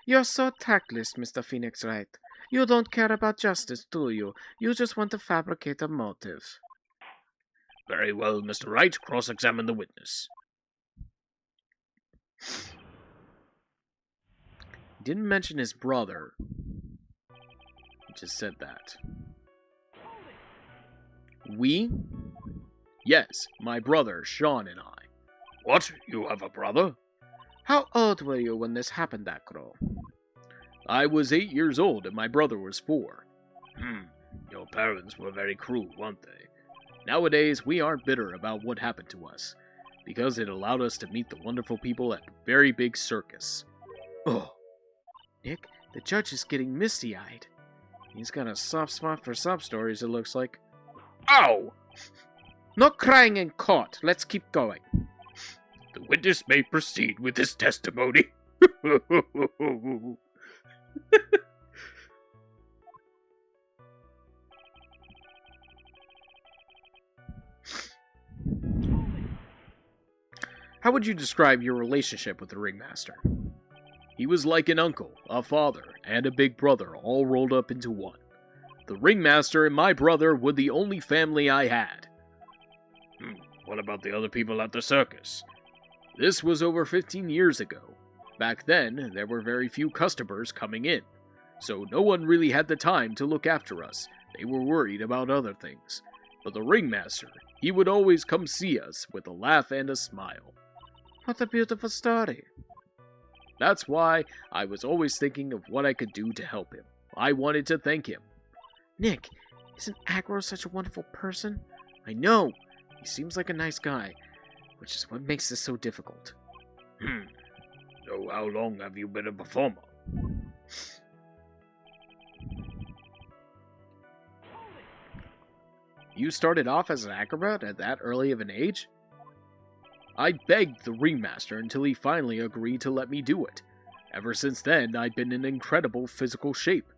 You're so tactless, Mr. Phoenix Wright. You don't care about justice, do you? You just want to fabricate a motive. Very well, Mr. Wright. Cross-examine the witness. He didn't mention his brother. He just said that. We? Yes, my brother, Sean, and I. What? You have a brother? How old were you when this happened, Acro? I was 8 years old and my brother was 4. Your parents were very cruel, weren't they? Nowadays, we aren't bitter about what happened to us, because it allowed us to meet the wonderful people at Very Big Circus. Oh, Nick, the judge is getting misty-eyed. He's got a soft spot for sob stories, it looks like. Ow! No crying in court. Let's keep going. The witness may proceed with his testimony. How would you describe your relationship with the ringmaster? He was like an uncle, a father, and a big brother all rolled up into one. The ringmaster and my brother were the only family I had. What about the other people at the circus? This was over 15 years ago. Back then, there were very few customers coming in, so no one really had the time to look after us. They were worried about other things. But the ringmaster, he would always come see us with a laugh and a smile. What a beautiful story. That's why I was always thinking of what I could do to help him. I wanted to thank him. Nick, isn't Acro such a wonderful person? I know. He seems like a nice guy, which is what makes this so difficult. So how long have you been a performer? You started off as an acrobat at that early of an age? I begged the ringmaster until he finally agreed to let me do it. Ever since then, I'd been in incredible physical shape.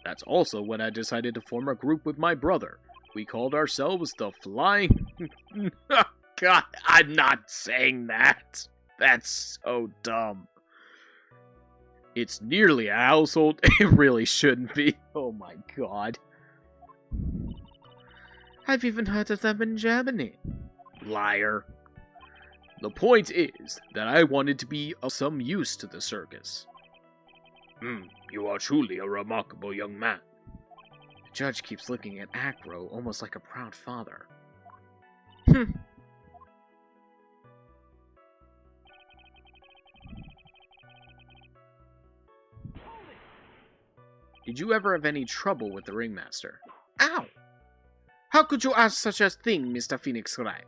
That's also when I decided to form a group with my brother. We called ourselves the Flying... God, I'm not saying that. That's so dumb. It's nearly a household... It really shouldn't be. Oh my god. I've even heard of them in Germany. Liar. The point is that I wanted to be of some use to the circus. You are truly a remarkable young man. The judge keeps looking at Acro almost like a proud father. Did you ever have any trouble with the ringmaster? Ow! How could you ask such a thing, Mr. Phoenix Wright?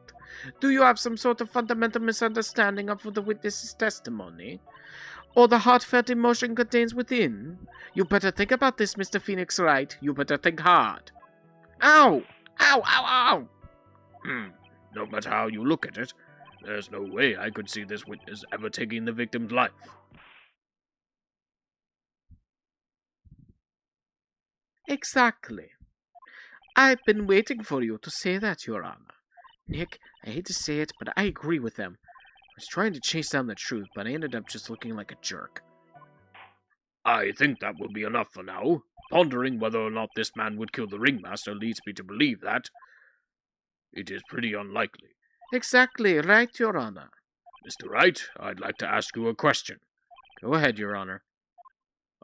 Do you have some sort of fundamental misunderstanding of the witness's testimony? or the heartfelt emotion contains within? You better think about this, Mr. Phoenix Wright. You better think hard. Ow! Ow, ow, ow! No matter how you look at it, there's no way I could see this witness ever taking the victim's life. Exactly. I've been waiting for you to say that, Your Honor. Nick, I hate to say it, but I agree with them. I was trying to chase down the truth, but I ended up just looking like a jerk. I think that will be enough for now. Pondering whether or not this man would kill the ringmaster leads me to believe that it is pretty unlikely. Exactly, right, Your Honor. Mr. Wright, I'd like to ask you a question. Go ahead, Your Honor.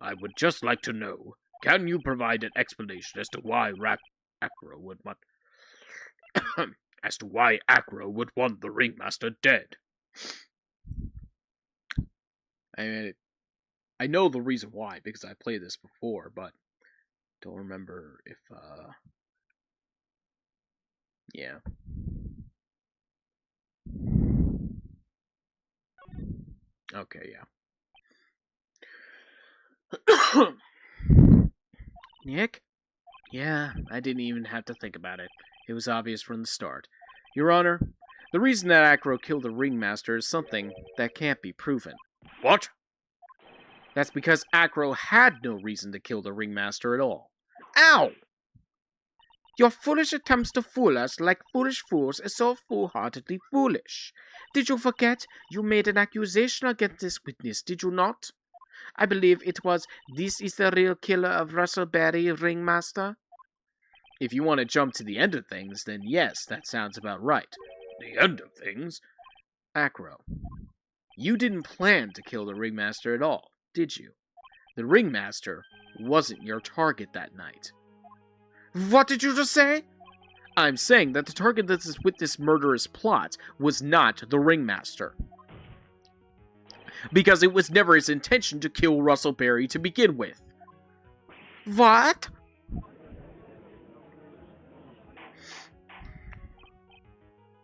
I would just like to know, can you provide an explanation as to why Acro would want the ringmaster dead? I mean, I know the reason why because I played this before, but don't remember if yeah. Okay, yeah. Nick? Yeah, I didn't even have to think about it. It was obvious from the start. Your Honor, the reason that Acro killed the ringmaster is something that can't be proven. What? That's because Acro had no reason to kill the ringmaster at all. Ow! Your foolish attempts to fool us like foolish fools is so foolhardily foolish. Did you forget you made an accusation against this witness, did you not? I believe it was, "This is the real killer of Russell Berry, ringmaster." If you want to jump to the end of things, then yes, that sounds about right. The end of things? Acro, you didn't plan to kill the ringmaster at all, did you? The ringmaster wasn't your target that night. What did you just say? I'm saying that the target of this murderous plot was not the ringmaster. Because it was never his intention to kill Russell Berry to begin with. What?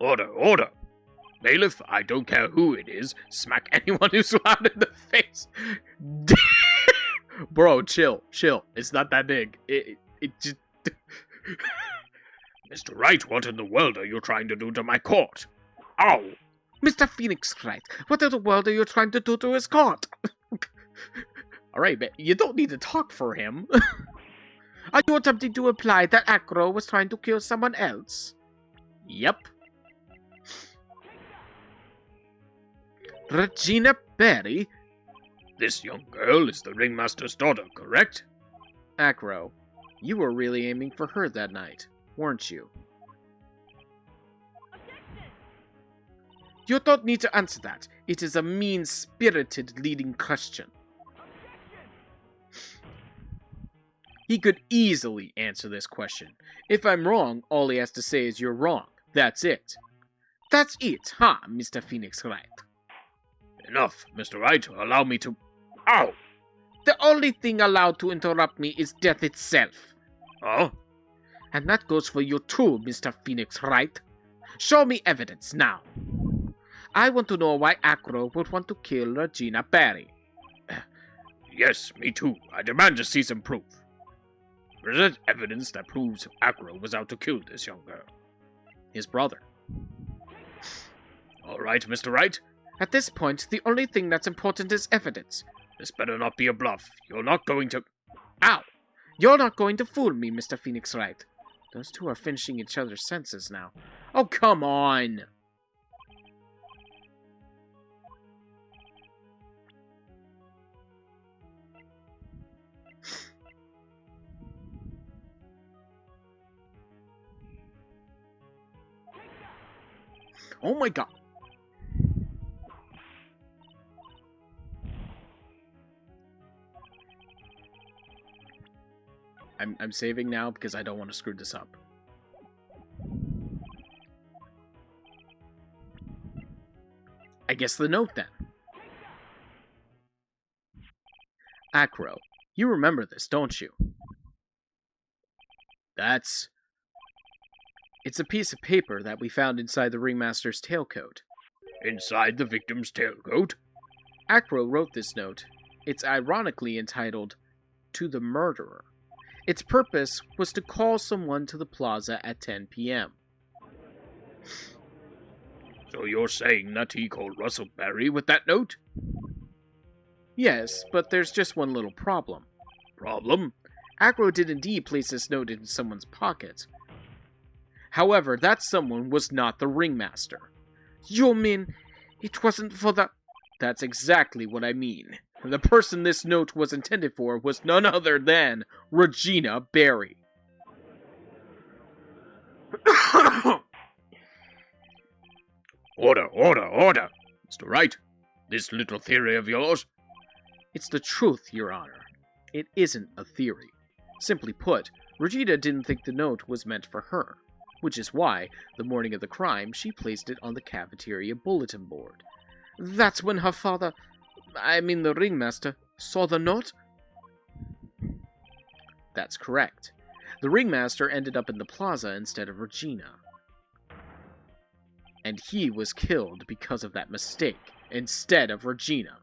Order, order! Bailiff, I don't care who it is, smack anyone who's loud in the face. Bro, chill. It's not that big. It just... Mr. Wright, what in the world are you trying to do to my court? Ow! Mr. Phoenix Wright, what in the world are you trying to do to his court? Alright, but you don't need to talk for him. Are you attempting to imply that Acro was trying to kill someone else? Yep. Regina Berry? This young girl is the ringmaster's daughter, correct? Acro, you were really aiming for her that night, weren't you? You don't need to answer that. It is a mean-spirited leading question. He could easily answer this question. If I'm wrong, all he has to say is you're wrong. That's it. That's it, huh, Mr. Phoenix Wright? Enough, Mr. Wright. Allow me to... Ow! The only thing allowed to interrupt me is death itself. Oh? And that goes for you too, Mr. Phoenix Wright. Show me evidence now. I want to know why Acro would want to kill Regina Berry. Yes, me too. I demand to see some proof. Present evidence that proves Acro was out to kill this young girl. His brother. All right, Mr. Wright. At this point, the only thing that's important is evidence. This better not be a bluff. You're not going to... Ow! You're not going to fool me, Mr. Phoenix Wright. Those two are finishing each other's senses now. Oh, come on! Oh my god. I'm saving now because I don't want to screw this up. I guess the note then. Acro, you remember this, don't you? It's a piece of paper that we found inside the ringmaster's tailcoat. Inside the victim's tailcoat? Acro wrote this note. It's ironically entitled, To the Murderer. Its purpose was to call someone to the plaza at 10 p.m. So you're saying that he called Russell Berry with that note? Yes, but there's just one little problem. Problem? Acro did indeed place this note in someone's pocket. However, that someone was not the ringmaster. You mean it wasn't for the... That's exactly what I mean. The person this note was intended for was none other than Regina Berry. Order, order, order! Mr. Wright, this little theory of yours? It's the truth, Your Honor. It isn't a theory. Simply put, Regina didn't think the note was meant for her, which is why, the morning of the crime, she placed it on the cafeteria bulletin board. That's when her father, the ringmaster, saw the note? That's correct. The ringmaster ended up in the plaza instead of Regina. And he was killed because of that mistake, instead of Regina.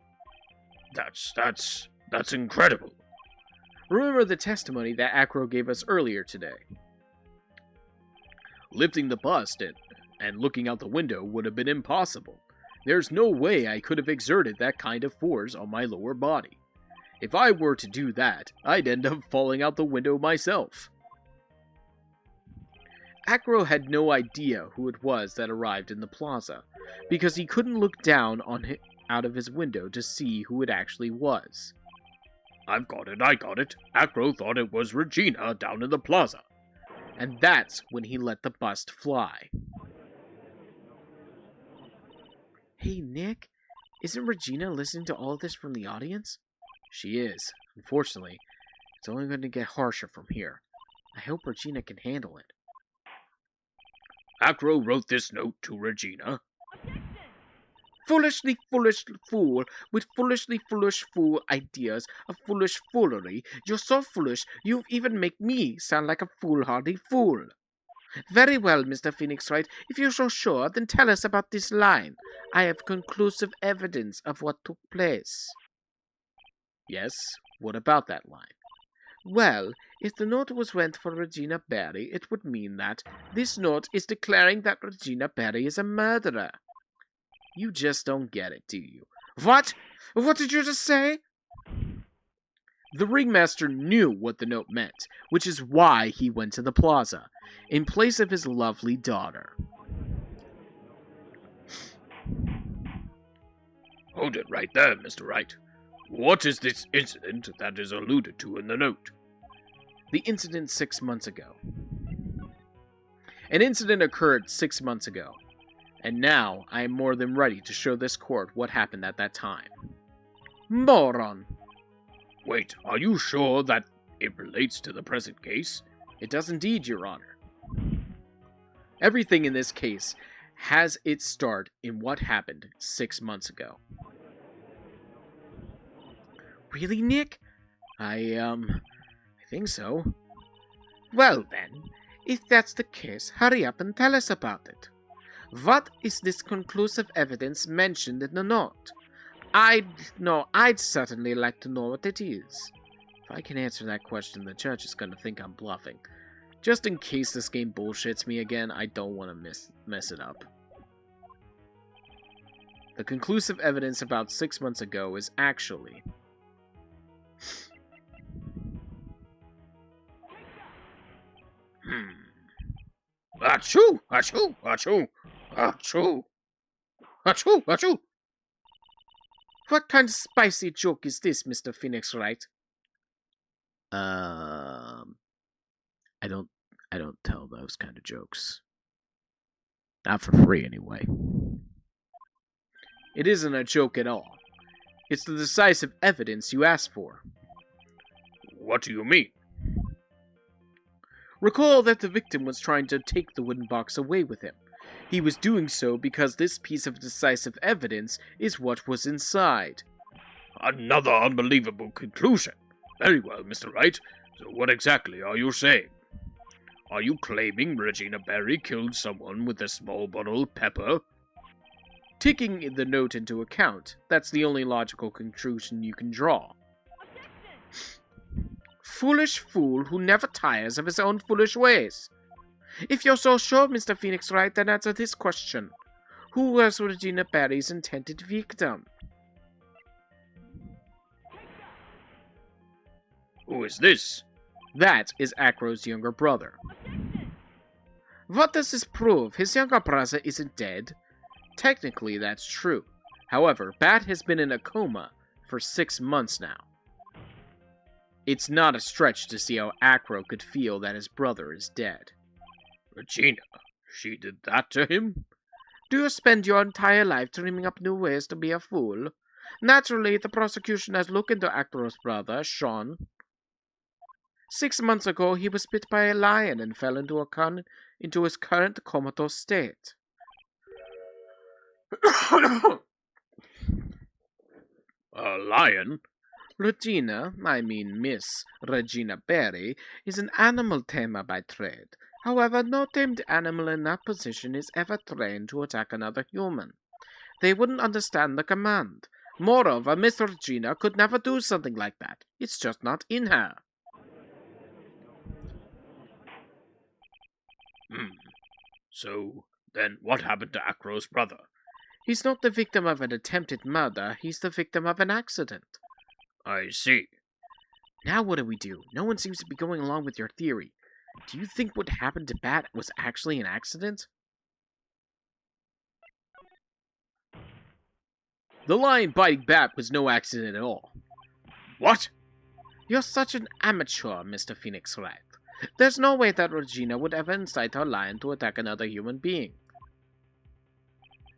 That's incredible. Remember the testimony that Acro gave us earlier today. Lifting the bust and looking out the window would have been impossible. There's no way I could have exerted that kind of force on my lower body. If I were to do that, I'd end up falling out the window myself. Acro had no idea who it was that arrived in the plaza, because he couldn't look down out of his window to see who it actually was. I got it. Acro thought it was Regina down in the plaza. And that's when he let the bust fly. Hey, Nick, isn't Regina listening to all this from the audience? She is. Unfortunately, it's only going to get harsher from here. I hope Regina can handle it. Acro wrote this note to Regina. Foolishly foolish fool, with foolishly foolish fool ideas of foolish foolery. You're so foolish, you even make me sound like a foolhardy fool. Very well, Mr. Phoenix Wright. If you're so sure, then tell us about this line. I have conclusive evidence of what took place. Yes, what about that line? Well, if the note was meant for Regina Berry, it would mean that this note is declaring that Regina Berry is a murderer. You just don't get it, do you? What? What did you just say? The ringmaster knew what the note meant, which is why he went to the plaza, in place of his lovely daughter. Hold it right there, Mr. Wright. What is this incident that is alluded to in the note? The incident 6 months ago. An incident occurred 6 months ago, and now I am more than ready to show this court what happened at that time. Moron! Wait, are you sure that it relates to the present case? It does indeed, Your Honor. Everything in this case has its start in what happened 6 months ago. Really, Nick? I think so. Well then, if that's the case, hurry up and tell us about it. What is this conclusive evidence mentioned in the note? I'd certainly like to know what it is. If I can answer that question, the judge is going to think I'm bluffing. Just in case this game bullshits me again, I don't want to mess it up. The conclusive evidence about 6 months ago is actually... Achoo! Achoo! Achoo! Achoo! Achoo! Achoo! What kind of spicy joke is this, Mr. Phoenix Wright? I don't tell those kind of jokes. Not for free, anyway. It isn't a joke at all. It's the decisive evidence you asked for. What do you mean? Recall that the victim was trying to take the wooden box away with him. He was doing so because this piece of decisive evidence is what was inside. Another unbelievable conclusion. Very well, Mr. Wright. So what exactly are you saying? Are you claiming Regina Berry killed someone with a small bottle of pepper? Taking the note into account, that's the only logical conclusion you can draw. Foolish fool who never tires of his own foolish ways. If you're so sure, Mr. Phoenix Wright, then answer this question. Who was Regina Barry's intended victim? Who is this? That is Acro's younger brother. What does this prove? His younger brother isn't dead. Technically, that's true. However, Bat has been in a coma for 6 months now. It's not a stretch to see how Acro could feel that his brother is dead. Regina? She did that to him? Do you spend your entire life dreaming up new ways to be a fool? Naturally, the prosecution has looked into Acro's brother, Sean. 6 months ago, he was bit by a lion and fell into his current comatose state. A lion? Miss Regina Barry, is an animal tamer by trade. However, no tamed animal in that position is ever trained to attack another human. They wouldn't understand the command. Moreover, Miss Regina could never do something like that. It's just not in her. So, then what happened to Acro's brother? He's not the victim of an attempted murder, he's the victim of an accident. I see. Now what do we do? No one seems to be going along with your theory. Do you think what happened to Bat was actually an accident? The lion biting Bat was no accident at all. What? You're such an amateur, Mr. Phoenix Wright. There's no way that Regina would ever incite her lion to attack another human being.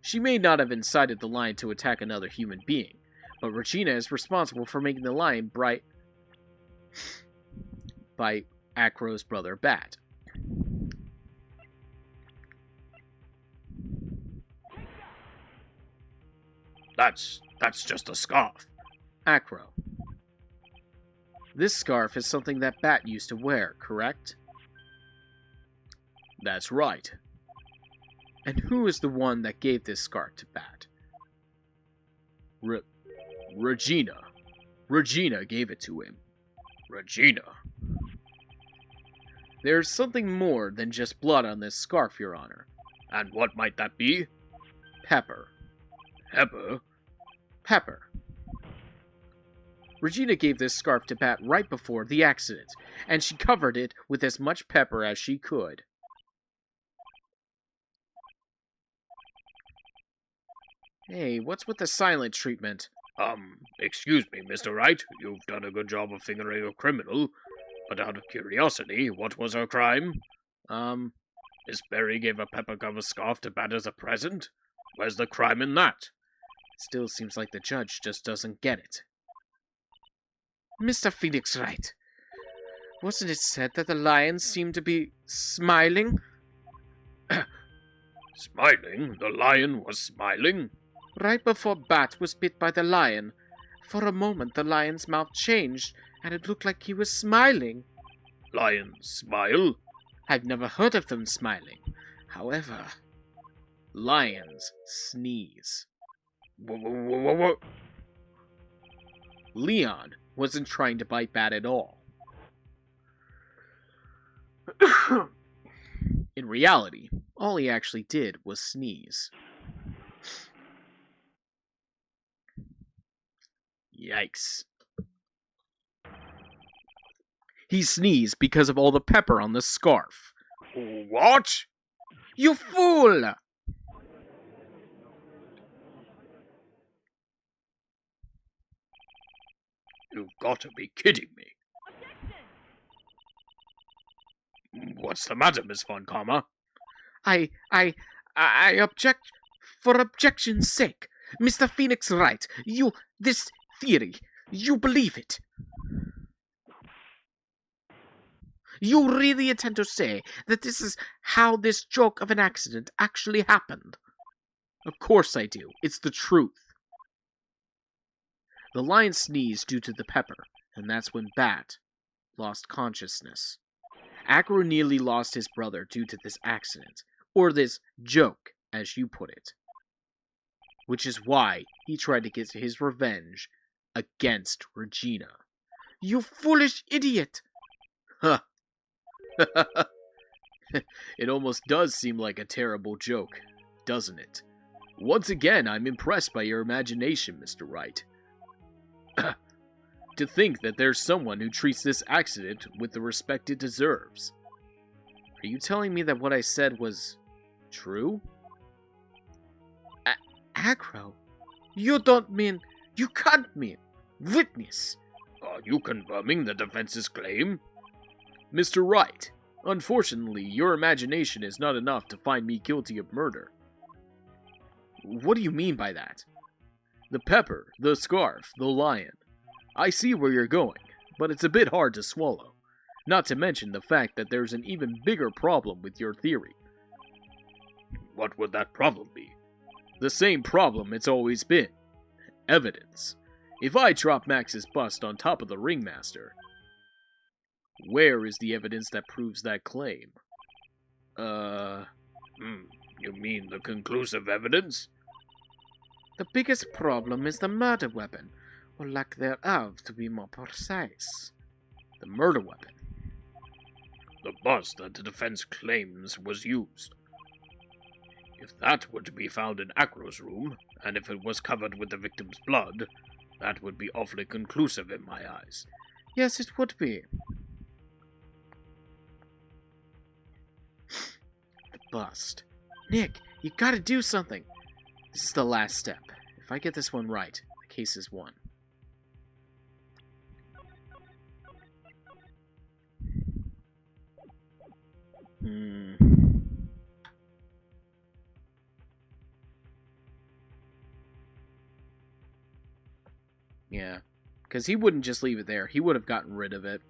She may not have incited the lion to attack another human being, but Regina is responsible for making the lion bite Acro's brother Bat. That's just a scarf. Acro. This scarf is something that Bat used to wear, correct? That's right. And who is the one that gave this scarf to Bat? Regina. Regina gave it to him. Regina? There's something more than just blood on this scarf, Your Honor. And what might that be? Pepper. Pepper? Pepper. Regina gave this scarf to Bat right before the accident, and she covered it with as much pepper as she could. Hey, what's with the silent treatment? Excuse me, Mr. Wright. You've done a good job of fingering a criminal. But out of curiosity, what was her crime? Miss Berry gave a pepper-covered scarf to Bat as a present? Where's the crime in that? Still seems like the judge just doesn't get it. Mr. Phoenix Wright, wasn't it said that the lion seemed to be smiling? Smiling? The lion was smiling? Right before Bat was bit by the lion, for a moment the lion's mouth changed, and it looked like he was smiling. Lions smile? I've never heard of them smiling. However, lions sneeze. What? Leon wasn't trying to bite Bat at all. In reality, all he actually did was sneeze. Yikes. He sneezed because of all the pepper on the scarf. What? You fool! You've got to be kidding me. What's the matter, Miss Von Karma? I object for objection's sake. Mr. Phoenix Wright, this theory, you believe it. You really intend to say that this is how this joke of an accident actually happened? Of course I do. It's the truth. The lion sneezed due to the pepper, and that's when Bat lost consciousness. Acro nearly lost his brother due to this accident, or this joke, as you put it. which is why he tried to get his revenge against Regina. You foolish idiot! Huh. It almost does seem like a terrible joke, doesn't it? Once again, I'm impressed by your imagination, Mr. Wright. To think that there's someone who treats this accident with the respect it deserves. Are you telling me that what I said was true? Acro, you can't mean witness. Are you confirming the defense's claim? Mr. Wright, unfortunately, your imagination is not enough to find me guilty of murder. What do you mean by that? The pepper, the scarf, the lion. I see where you're going, but it's a bit hard to swallow. Not to mention the fact that there's an even bigger problem with your theory. What would that problem be? The same problem it's always been. Evidence. If I drop Max's bust on top of the ringmaster, where is the evidence that proves that claim? You mean the conclusive evidence? The biggest problem is the murder weapon, or lack thereof, to be more precise. The murder weapon. The bust that the defense claims was used. If that were to be found in Acro's room, and if it was covered with the victim's blood, that would be awfully conclusive in my eyes. Yes, it would be. The bust. Nick, you gotta do something. This is the last step. If I get this one right, the case is won. Yeah, because he wouldn't just leave it there. He would have gotten rid of it.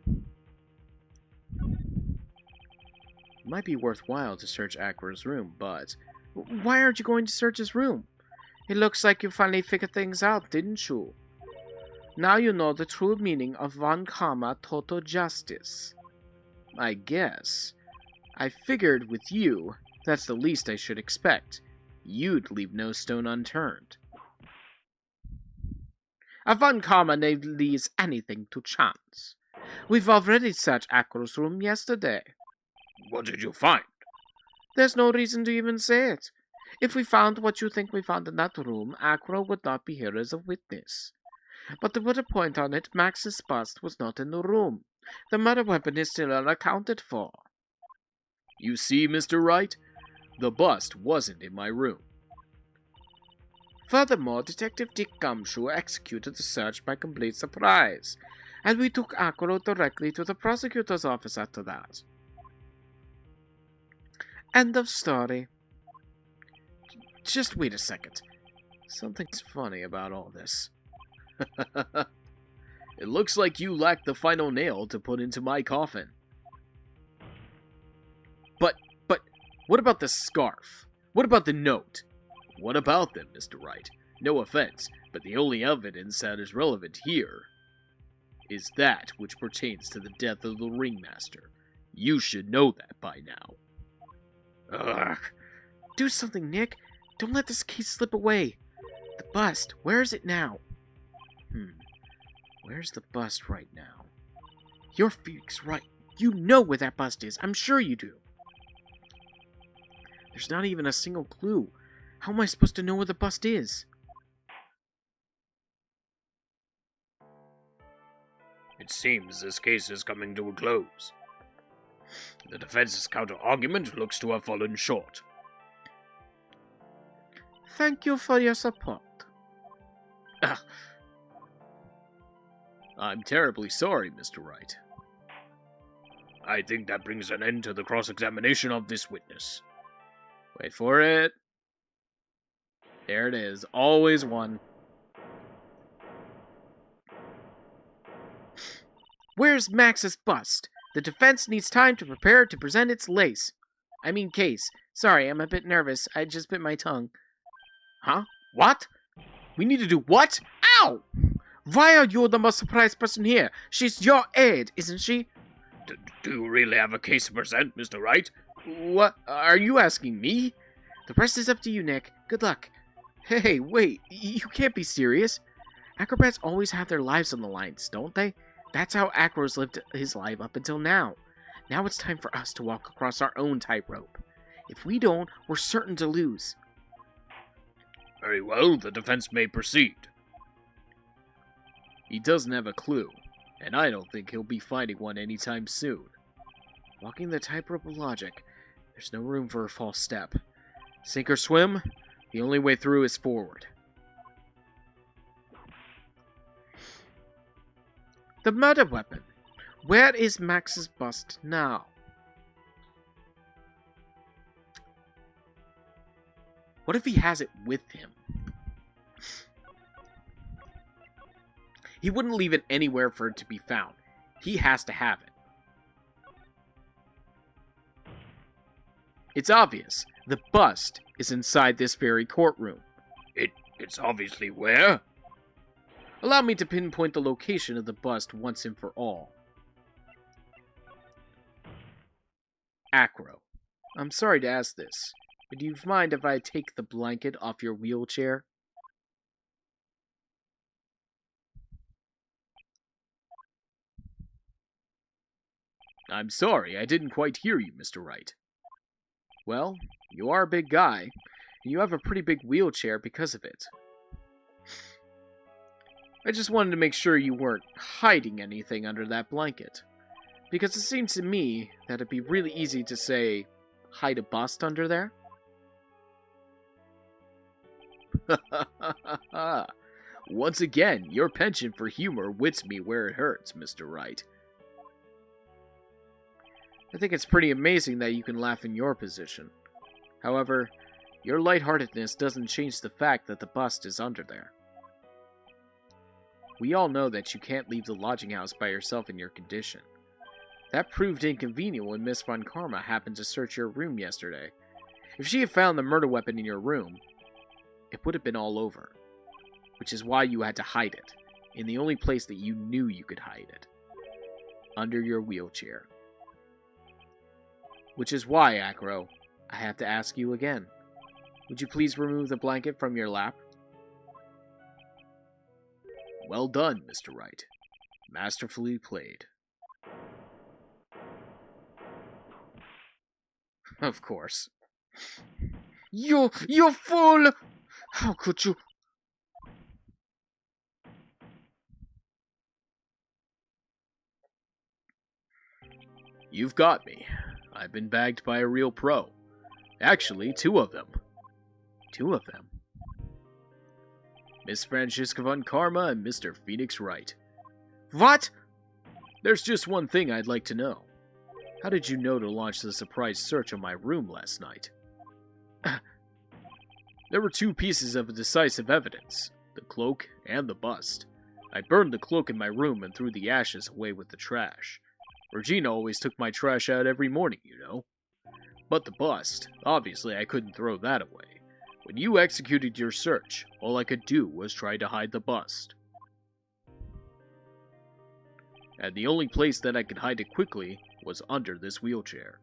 It might be worthwhile to search Aqua's room, but why aren't you going to search his room? It looks like you finally figured things out, didn't you? Now you know the true meaning of von Karma Total Justice. I guess. I figured with you, that's the least I should expect. You'd leave no stone unturned. A von Karma never leaves anything to chance. We've already searched Aqua's room yesterday. What did you find? There's no reason to even say it. If we found what you think we found in that room, Aqua would not be here as a witness. But to put a point on it, Max's bust was not in the room. The murder weapon is still unaccounted for. You see, Mr. Wright? The bust wasn't in my room. Furthermore, Detective Dick Gumshoe executed the search by complete surprise, and we took Aqua directly to the prosecutor's office after that. End of story. Just wait a second. Something's funny about all this. It looks like you lack the final nail to put into my coffin. But, what about the scarf? What about the note? What about them, Mr. Wright? No offense, but the only evidence that is relevant here is that which pertains to the death of the ringmaster. You should know that by now. Ugh. Do something, Nick. Don't let this case slip away. The bust, where is it now? Where's the bust right now? You're Felix right. You know where that bust is. I'm sure you do. There's not even a single clue. How am I supposed to know where the bust is? It seems this case is coming to a close. The defense's counter-argument looks to have fallen short. Thank you for your support. I'm terribly sorry, Mr. Wright. I think that brings an end to the cross-examination of this witness. Wait for it. There it is. Always one. Where's Max's bust? The defense needs time to prepare to present its case. Sorry, I'm a bit nervous. I just bit my tongue. Huh? What? We need to do what? Ow! Why are you the most surprised person here? She's your aide, isn't she? Do you really have a case to present, Mr. Wright? What? Are you asking me? The rest is up to you, Nick. Good luck. Hey, wait, you can't be serious. Acrobats always have their lives on the lines, don't they? That's how Acro's lived his life up until now. Now it's time for us to walk across our own tightrope. If we don't, we're certain to lose. Very well, the defense may proceed. He doesn't have a clue, and I don't think he'll be finding one anytime soon. Walking the tightrope of logic, there's no room for a false step. Sink or swim, the only way through is forward. The murder weapon. Where is Max's bust now? What if he has it with him? He wouldn't leave it anywhere for it to be found. He has to have it. It's obvious. The bust is inside this very courtroom. It's obviously where? Allow me to pinpoint the location of the bust once and for all. Acro, I'm sorry to ask this, but do you mind if I take the blanket off your wheelchair? I'm sorry, I didn't quite hear you, Mr. Wright. Well, you are a big guy, and you have a pretty big wheelchair because of it. I just wanted to make sure you weren't hiding anything under that blanket. Because it seems to me that it'd be really easy to say, hide a bust under there. Once again, your penchant for humor wits me where it hurts, Mr. Wright. I think it's pretty amazing that you can laugh in your position. However, your lightheartedness doesn't change the fact that the bust is under there. We all know that you can't leave the lodging house by yourself in your condition. That proved inconvenient when Miss Von Karma happened to search your room yesterday. If she had found the murder weapon in your room, it would have been all over. Which is why you had to hide it, in the only place that you knew you could hide it. Under your wheelchair. Which is why, Acro, I have to ask you again. Would you please remove the blanket from your lap? Well done, Mr. Wright. Masterfully played. Of course. You fool! How could you? You've got me. I've been bagged by a real pro. Actually, two of them. Two of them? Miss Francisca Von Karma and Mr. Phoenix Wright. What? There's just one thing I'd like to know. How did you know to launch the surprise search on my room last night? There were two pieces of decisive evidence, the cloak and the bust. I burned the cloak in my room and threw the ashes away with the trash. Regina always took my trash out every morning, you know. But the bust, obviously I couldn't throw that away. When you executed your search, all I could do was try to hide the bust. And the only place that I could hide it quickly was under this wheelchair.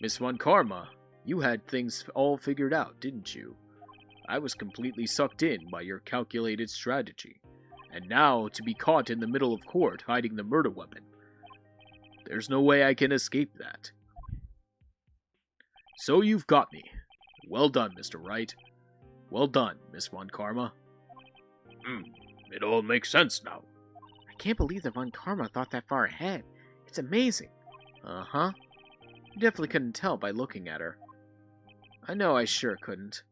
Miss Von Karma, you had things all figured out, didn't you? I was completely sucked in by your calculated strategy. And now, to be caught in the middle of court hiding the murder weapon. There's no way I can escape that. So you've got me. Well done, Mr. Wright. Well done, Miss Von Karma. It all makes sense now. I can't believe that Von Karma thought that far ahead. It's amazing. Uh-huh. You definitely couldn't tell by looking at her. I know I sure couldn't.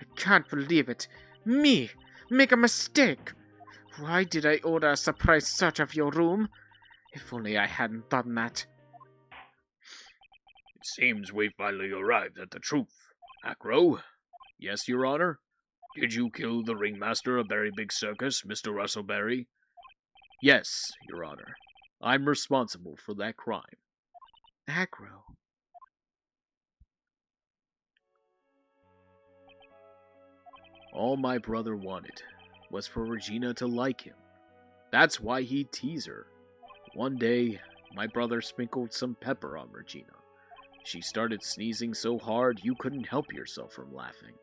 I can't believe it. Me! Make a mistake! Why did I order a surprise search of your room? If only I hadn't done that. It seems we finally arrived at the truth. Acro? Yes, Your Honor? Did you kill the ringmaster of Berry Big Circus, Mr. Russell Berry? Yes, Your Honor. I'm responsible for that crime. Acro. All my brother wanted was for Regina to like him. That's why he'd tease her. One day, my brother sprinkled some pepper on Regina. She started sneezing so hard you couldn't help yourself from laughing.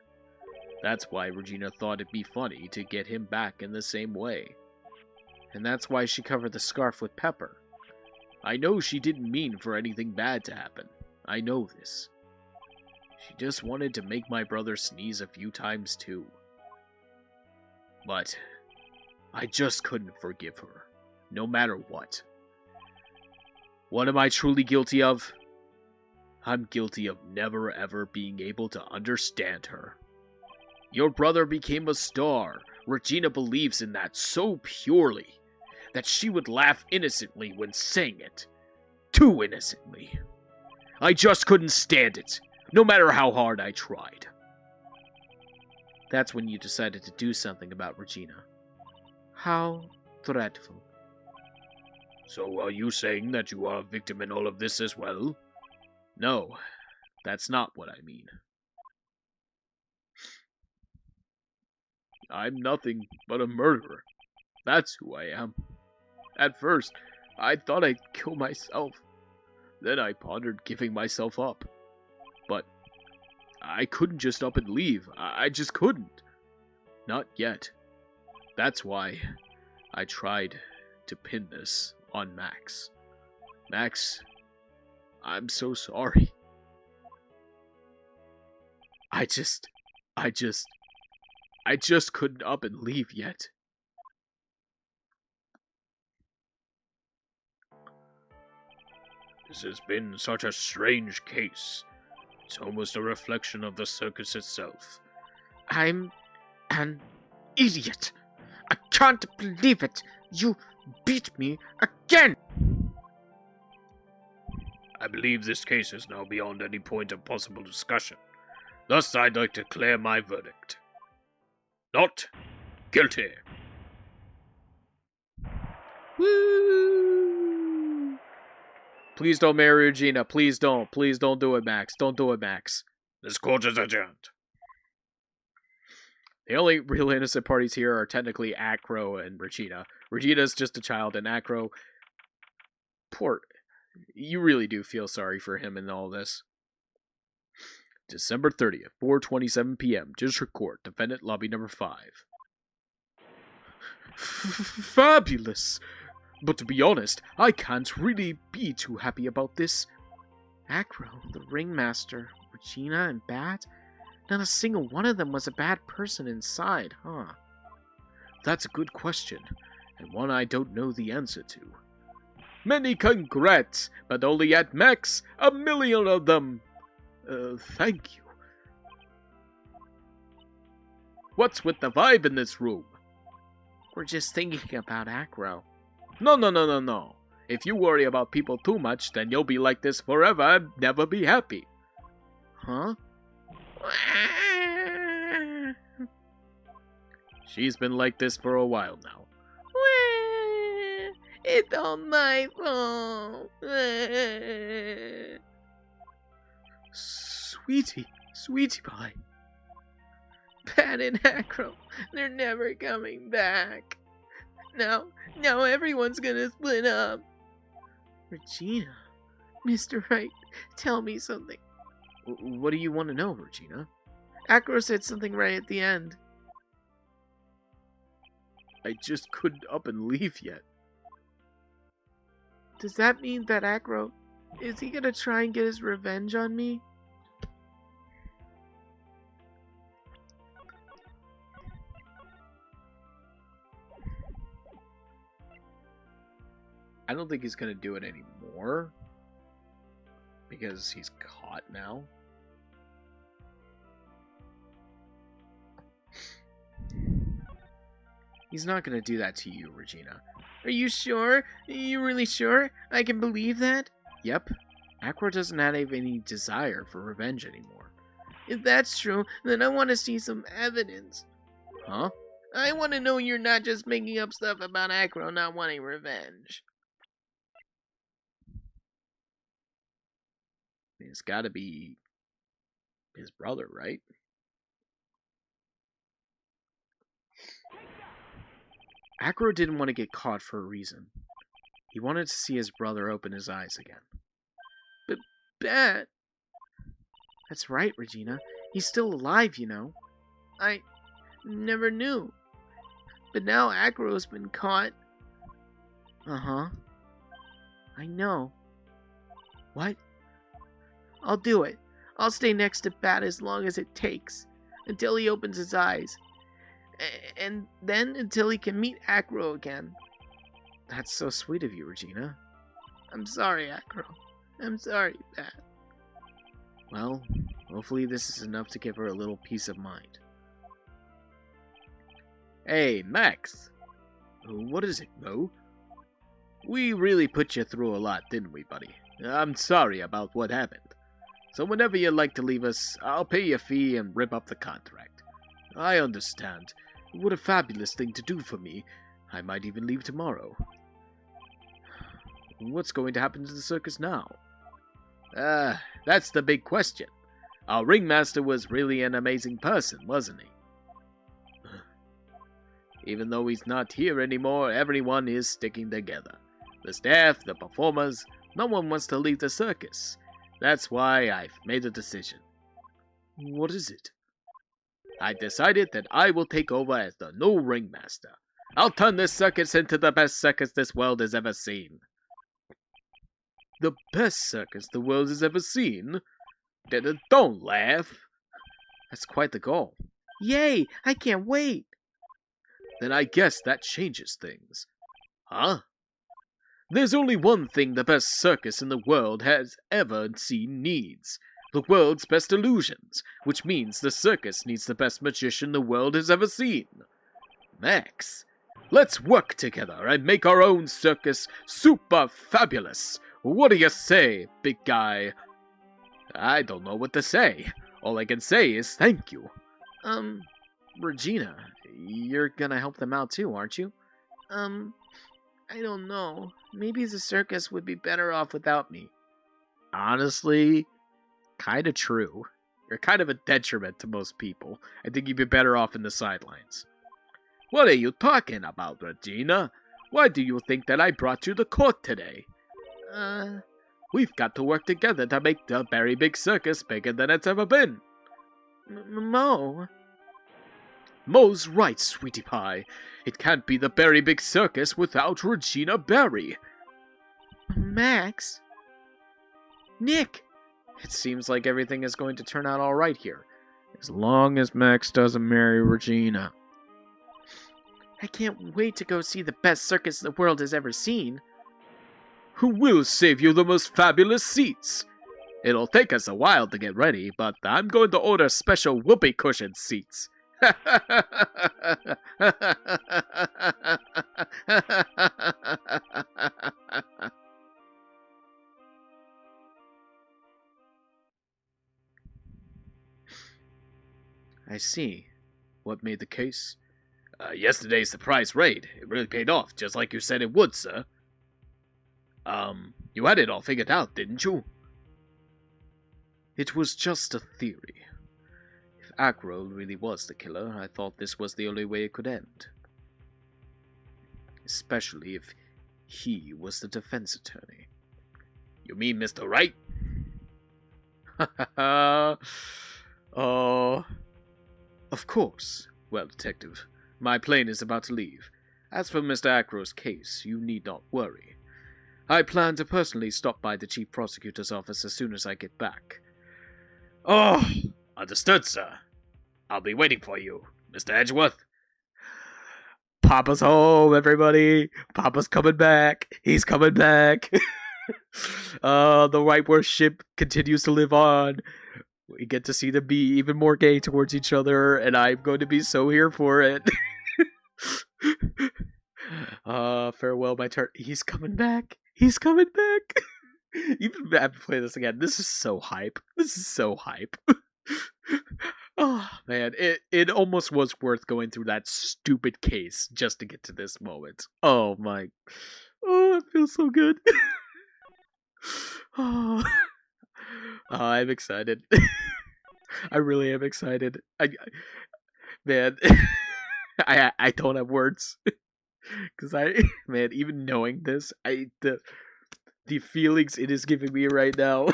That's why Regina thought it'd be funny to get him back in the same way. And that's why she covered the scarf with pepper. I know she didn't mean for anything bad to happen. I know this. She just wanted to make my brother sneeze a few times too. But I just couldn't forgive her, no matter what. What am I truly guilty of? I'm guilty of never ever being able to understand her. Your brother became a star. Regina believes in that so purely that she would laugh innocently when saying it. Too innocently. I just couldn't stand it, no matter how hard I tried. That's when you decided to do something about Regina. How dreadful. So are you saying that you are a victim in all of this as well? No, that's not what I mean. I'm nothing but a murderer. That's who I am. At first, I thought I'd kill myself. Then I pondered giving myself up. But I couldn't just up and leave. I just couldn't. Not yet. That's why I tried to pin this on Max. Max, I'm so sorry. I just couldn't up and leave yet. This has been such a strange case. It's almost a reflection of the circus itself. I'm an idiot. I can't believe it. You beat me again. I believe this case is now beyond any point of possible discussion. Thus, I'd like to declare my verdict. Not guilty. Woo! Please don't marry Regina. Please don't. Please don't do it, Max. Don't do it, Max. This court is adjourned. The only real innocent parties here are technically Acro and Regina. Regina's just a child, and Acro... Poor... You really do feel sorry for him in all this. December 30th, 4:27 p.m. District Court, Defendant Lobby Number 5. Fabulous! But to be honest, I can't really be too happy about this. Acro, the ringmaster, Regina, and Bat? Not a single one of them was a bad person inside, huh? That's a good question, and one I don't know the answer to. Many congrats, but only at max 1,000,000 of them. Thank you. What's with the vibe in this room? We're just thinking about Acro. No. If you worry about people too much, then you'll be like this forever and never be happy. Huh? She's been like this for a while now. It's all my fault. Sweetie pie. Pat and Acro, they're never coming back. Now everyone's gonna split up. Regina, Mr. Wright, tell me something. What do you want to know, Regina? Acro said something right at the end. I just couldn't up and leave yet. Does that mean that Acro, is he gonna try and get his revenge on me? I don't think he's gonna do it anymore. Because he's caught now. He's not gonna do that to you, Regina. Are you sure? Are you really sure? I can believe that? Yep. Acro doesn't have any desire for revenge anymore. If that's true, then I want to see some evidence. Huh? I want to know you're not just making up stuff about Acro not wanting revenge. It's gotta be his brother, right? Acro didn't want to get caught for a reason. He wanted to see his brother open his eyes again. But Bat... That's right, Regina. He's still alive, you know. I never knew. But now Acro's been caught. Uh-huh. I know. What? I'll do it. I'll stay next to Bat as long as it takes. Until he opens his eyes. And then until he can meet Acro again. That's so sweet of you, Regina. I'm sorry, Acro. I'm sorry, Bat. Well, hopefully this is enough to give her a little peace of mind. Hey, Max! What is it, Mo? We really put you through a lot, didn't we, buddy? I'm sorry about what happened. So whenever you'd like to leave us, I'll pay you a fee and rip up the contract. I understand. What a fabulous thing to do for me. I might even leave tomorrow. What's going to happen to the circus now? That's the big question. Our ringmaster was really an amazing person, wasn't he? Even though he's not here anymore, everyone is sticking together. The staff, the performers, no one wants to leave the circus. That's why I've made a decision. What is it? I decided that I will take over as the new ringmaster. I'll turn this circus into the best circus this world has ever seen. The best circus the world has ever seen? Don't laugh. That's quite the goal. Yay! I can't wait! Then I guess that changes things. Huh? There's only one thing the best circus in the world has ever seen needs. The world's best illusions, which means the circus needs the best magician the world has ever seen. Max, let's work together and make our own circus super fabulous. What do you say, big guy? I don't know what to say. All I can say is thank you. Regina, you're gonna help them out too, aren't you? I don't know. Maybe the circus would be better off without me. Honestly, kinda true. You're kind of a detriment to most people. I think you'd be better off in the sidelines. What are you talking about, Regina? Why do you think that I brought you to court today? We've got to work together to make the very big circus bigger than it's ever been. Mo? Mo's right, sweetie pie. It can't be the very big circus without Regina Berry. Max? Nick! It seems like everything is going to turn out alright here. As long as Max doesn't marry Regina. I can't wait to go see the best circus the world has ever seen. Who will save you the most fabulous seats? It'll take us a while to get ready, but I'm going to order special whoopee cushion seats. I see. What made the case? Yesterday's surprise raid. It really paid off, just like you said it would, sir. You had it all figured out, didn't you? It was just a theory. If Acro really was the killer, I thought this was the only way it could end. Especially if he was the defense attorney. You mean Mr. Wright? Oh... Of course. Well, Detective, my plane is about to leave. As for Mr. Acro's case, you need not worry. I plan to personally stop by the Chief Prosecutor's office as soon as I get back. Oh, understood, sir. I'll be waiting for you, Mr. Edgeworth. Papa's home, everybody. Papa's coming back. He's coming back. The White Worship continues to live on. We get to see them be even more gay towards each other, and I'm going to be so here for it. Farewell, my turn. He's coming back. He's coming back. Even I have to play this again. This is so hype. This is so hype. Oh, man. It almost was worth going through that stupid case just to get to this moment. Oh, my. Oh, it feels so good. Oh. I'm excited. I really am excited. Man, I don't have words because man, even knowing this, the feelings it is giving me right now.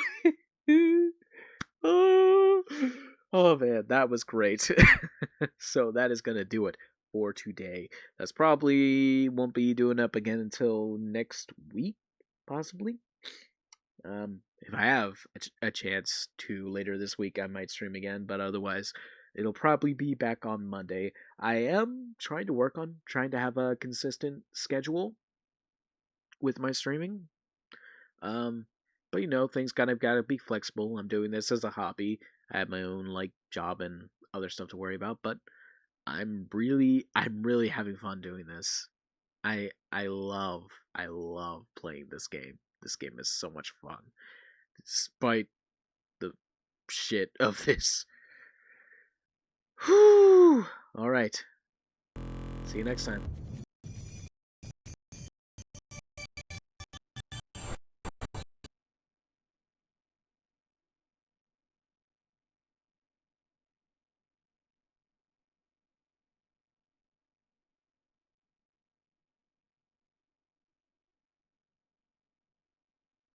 Oh, Oh man, that was great. So that is gonna do it for today. That's probably won't be doing up again until next week, possibly. If I have a chance to later this week, I might stream again, but otherwise, it'll probably be back on Monday. I am trying to work on trying to have a consistent schedule with my streaming. Um, but things kind of gotta be flexible. I'm doing this as a hobby. I have my own like job and other stuff to worry about, but I'm really having fun doing this. I love playing this game. This game is so much fun, despite the shit of this. Whew. All right. See you next time.